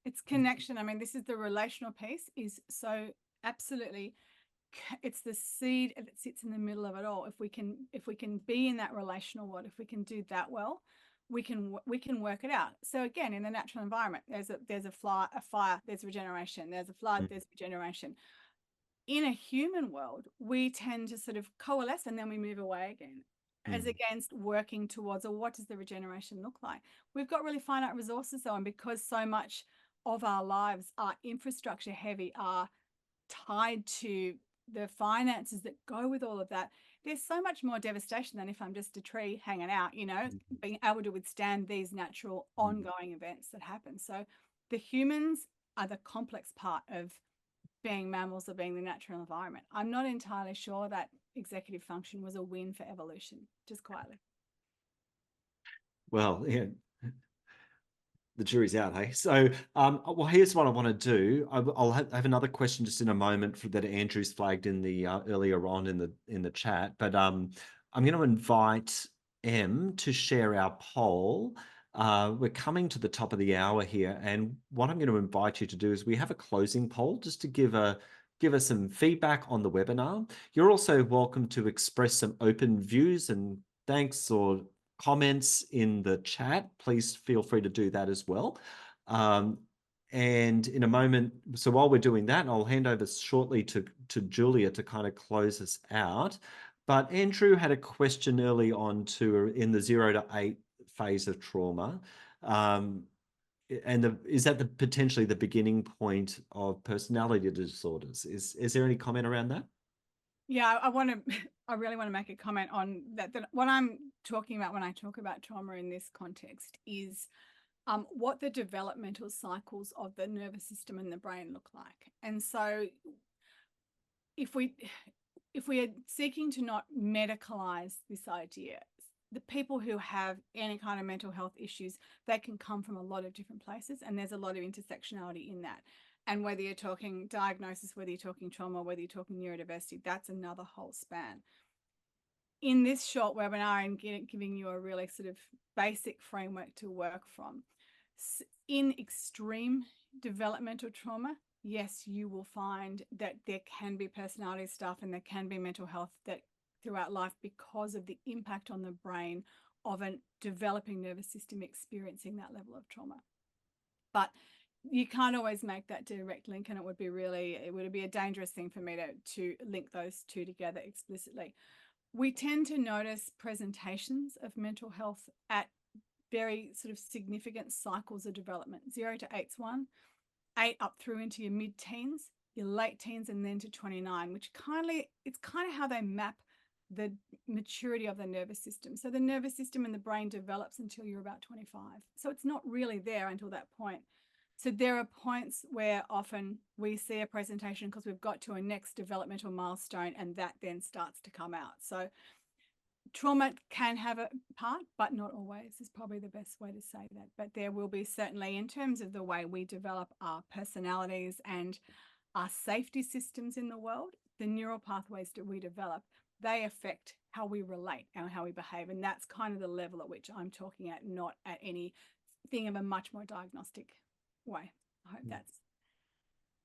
It's connection. I mean, this is the relational piece is so absolutely, it's the seed that sits in the middle of it all. If we can be in that relational world, if we can do that well, we can work it out. So again, in the natural environment, there's a fire, there's regeneration, there's a flood, there's regeneration. In a human world, we tend to sort of coalesce and then we move away again, as against working towards, or what does the regeneration look like? We've got really finite resources though, and because so much of our lives are infrastructure heavy, are tied to the finances that go with all of that, there's so much more devastation than if I'm just a tree hanging out, being able to withstand these natural ongoing events that happen. So the humans are the complex part of being mammals or being the natural environment. I'm not entirely sure that executive function was a win for evolution, just quietly. Well, yeah, the jury's out, hey? So, well, here's what I want to do. I'll have another question just in a moment that Andrew's flagged in the earlier on in the chat, but I'm going to invite Em to share our poll. We're coming to the top of the hour here, and what I'm going to invite you to do is we have a closing poll just to give us some feedback on the webinar. You're also welcome to express some open views and thanks or comments in the chat. Please feel free to do that as well. And in a moment, so while we're doing that, I'll hand over shortly to Julia to kind of close us out. But Andrew had a question early on in the 0 to 8 phase of trauma. Is that potentially the beginning point of personality disorders? Is there any comment around that? Yeah, I really want to make a comment on that what I'm talking about when I talk about trauma in this context is what the developmental cycles of the nervous system and the brain look like. And so if we are seeking to not medicalize this idea, the people who have any kind of mental health issues, they can come from a lot of different places, and there's a lot of intersectionality in that. And whether you're talking diagnosis, whether you're talking trauma, whether you're talking neurodiversity, that's another whole span. In this short webinar, I'm giving you a really sort of basic framework to work from. In extreme developmental trauma, yes, you will find that there can be personality stuff and there can be mental health that throughout life because of the impact on the brain of a developing nervous system experiencing that level of trauma. But you can't always make that direct link, and it would be a dangerous thing for me to link those two together explicitly. We tend to notice presentations of mental health at very sort of significant cycles of development. 0 to 8's one, 8 up through into your mid-teens, your late teens, and then to 29, which it's kind of how they map the maturity of the nervous system. So the nervous system and the brain develops until you're about 25. So it's not really there until that point. So there are points where often we see a presentation because we've got to a next developmental milestone, and that then starts to come out. So trauma can have a part, but not always, is probably the best way to say that. But there will be, certainly in terms of the way we develop our personalities and our safety systems in the world, the neural pathways that we develop, they affect how we relate and how we behave. And that's kind of the level at which I'm talking at, not at anything of a much more diagnostic way. I hope that's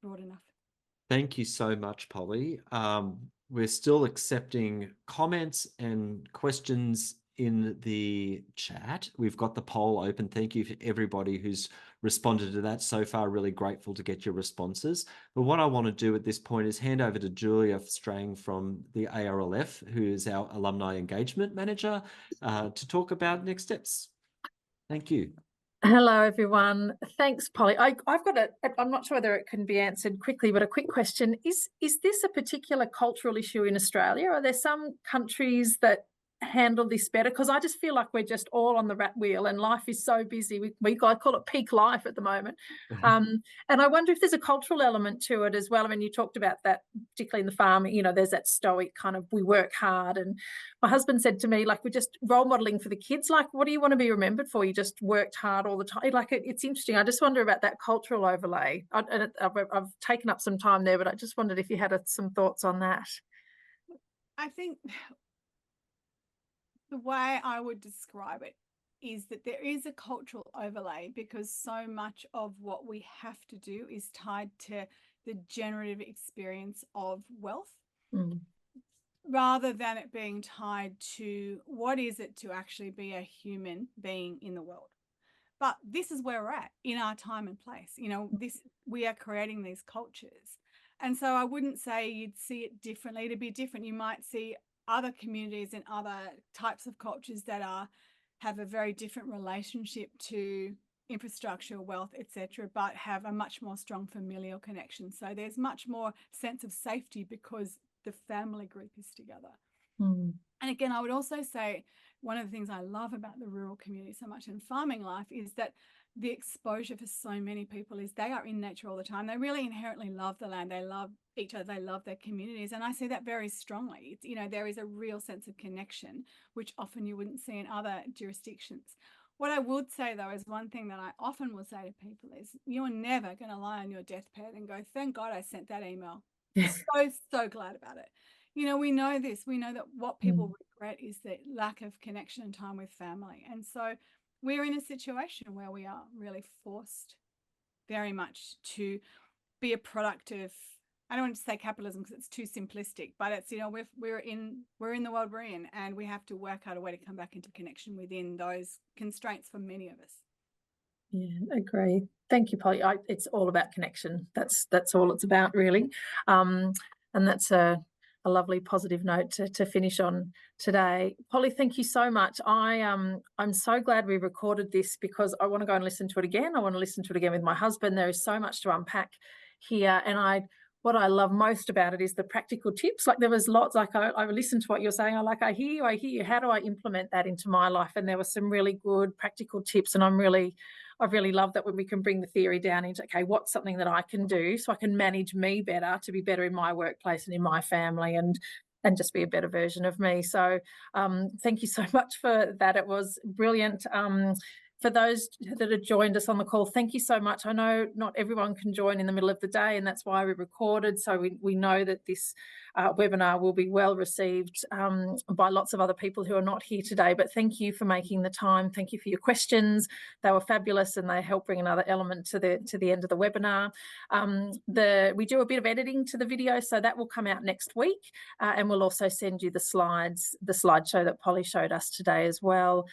broad enough. Thank you so much, Polly. We're still accepting comments and questions in the chat. We've got the poll open. Thank you for everybody who's responded to that so far. Really grateful to get your responses. But what I want to do at this point is hand over to Julia Strang from the ARLF, who is our Alumni Engagement Manager, to talk about next steps. Thank you. Hello, everyone. Thanks, Polly. I've got I'm not sure whether it can be answered quickly, but a quick question. Is this a particular cultural issue in Australia? Are there some countries that handle this better? Because I just feel like we're just all on the rat wheel and life is so busy. I call it peak life at the moment. And I wonder if there's a cultural element to it as well. I mean, you talked about that, particularly in the farm, there's that stoic kind of, we work hard. And my husband said to me, like, we're just role modeling for the kids. Like, what do you want to be remembered for? You just worked hard all the time. Like, it's interesting. I just wonder about that cultural overlay. I've taken up some time there, but I just wondered if you had some thoughts on that. I think the way I would describe it is that there is a cultural overlay, because so much of what we have to do is tied to the generative experience of wealth, rather than it being tied to what is it to actually be a human being in the world. But this is where we're at in our time and place. We are creating these cultures. And so I wouldn't say you'd see it differently. It'd be different. You might see other communities and other types of cultures that have a very different relationship to infrastructure, wealth, etc., but have a much more strong familial connection. So there's much more sense of safety because the family group is together. And again, I would also say one of the things I love about the rural community so much in farming life is that the exposure for so many people is they are in nature all the time. They really inherently love the land. They love each other. They love their communities. And I see that very strongly. There is a real sense of connection, which often you wouldn't see in other jurisdictions. What I would say, though, is one thing that I often will say to people is you're never going to lie on your deathbed and go, thank God I sent that email. So glad about it. We know this. We know that what people regret is the lack of connection and time with family. And so we're in a situation where we are really forced very much to be a product of, I don't want to say capitalism because it's too simplistic, but it's, we're in the world we're in, and we have to work out a way to come back into connection within those constraints for many of us. Yeah, agree. Thank you, Polly. It's all about connection. That's all it's about, really. And that's a lovely positive note to finish on today. Polly, thank you so much. I'm so glad we recorded this, because I want to go and listen to it again. I want to listen to it again with my husband. There is so much to unpack here, and what I love most about it is the practical tips. Like, there was lots, like I listened to what you're saying. I hear you. How do I implement that into my life? And there were some really good practical tips, and I really love that when we can bring the theory down into, okay, what's something that I can do so I can manage me better, to be better in my workplace and in my family, and just be a better version of me. So thank you so much for that. It was brilliant. For those that have joined us on the call, thank you so much. I know not everyone can join in the middle of the day, and that's why we recorded. So we know that this webinar will be well received by lots of other people who are not here today. But thank you for making the time. Thank you for your questions. They were fabulous, and they help bring another element to the end of the webinar. We do a bit of editing to the video, so that will come out next week, and we'll also send you the slideshow that Polly showed us today as well,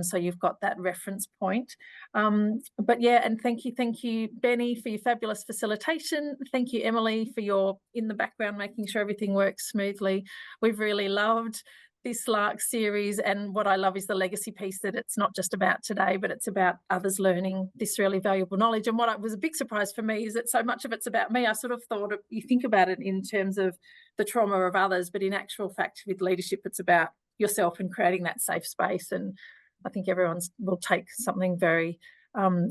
so you've got that reference point. But yeah, and thank you Benny for your fabulous facilitation. Thank you Emily for your in the background making sure everything works smoothly. We've really loved this LARC series, and what I love is the legacy piece, that it's not just about today, but it's about others learning this really valuable knowledge. And what was a big surprise for me is that so much of it's about me. I sort of thought you think about it in terms of the trauma of others, but in actual fact with leadership it's about yourself and creating that safe space. And I think everyone will take something very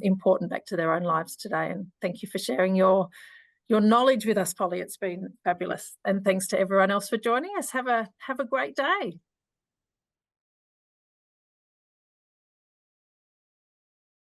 important back to their own lives today. And thank you for sharing your knowledge with us, Polly. It's been fabulous. And thanks to everyone else for joining us. Have a great day.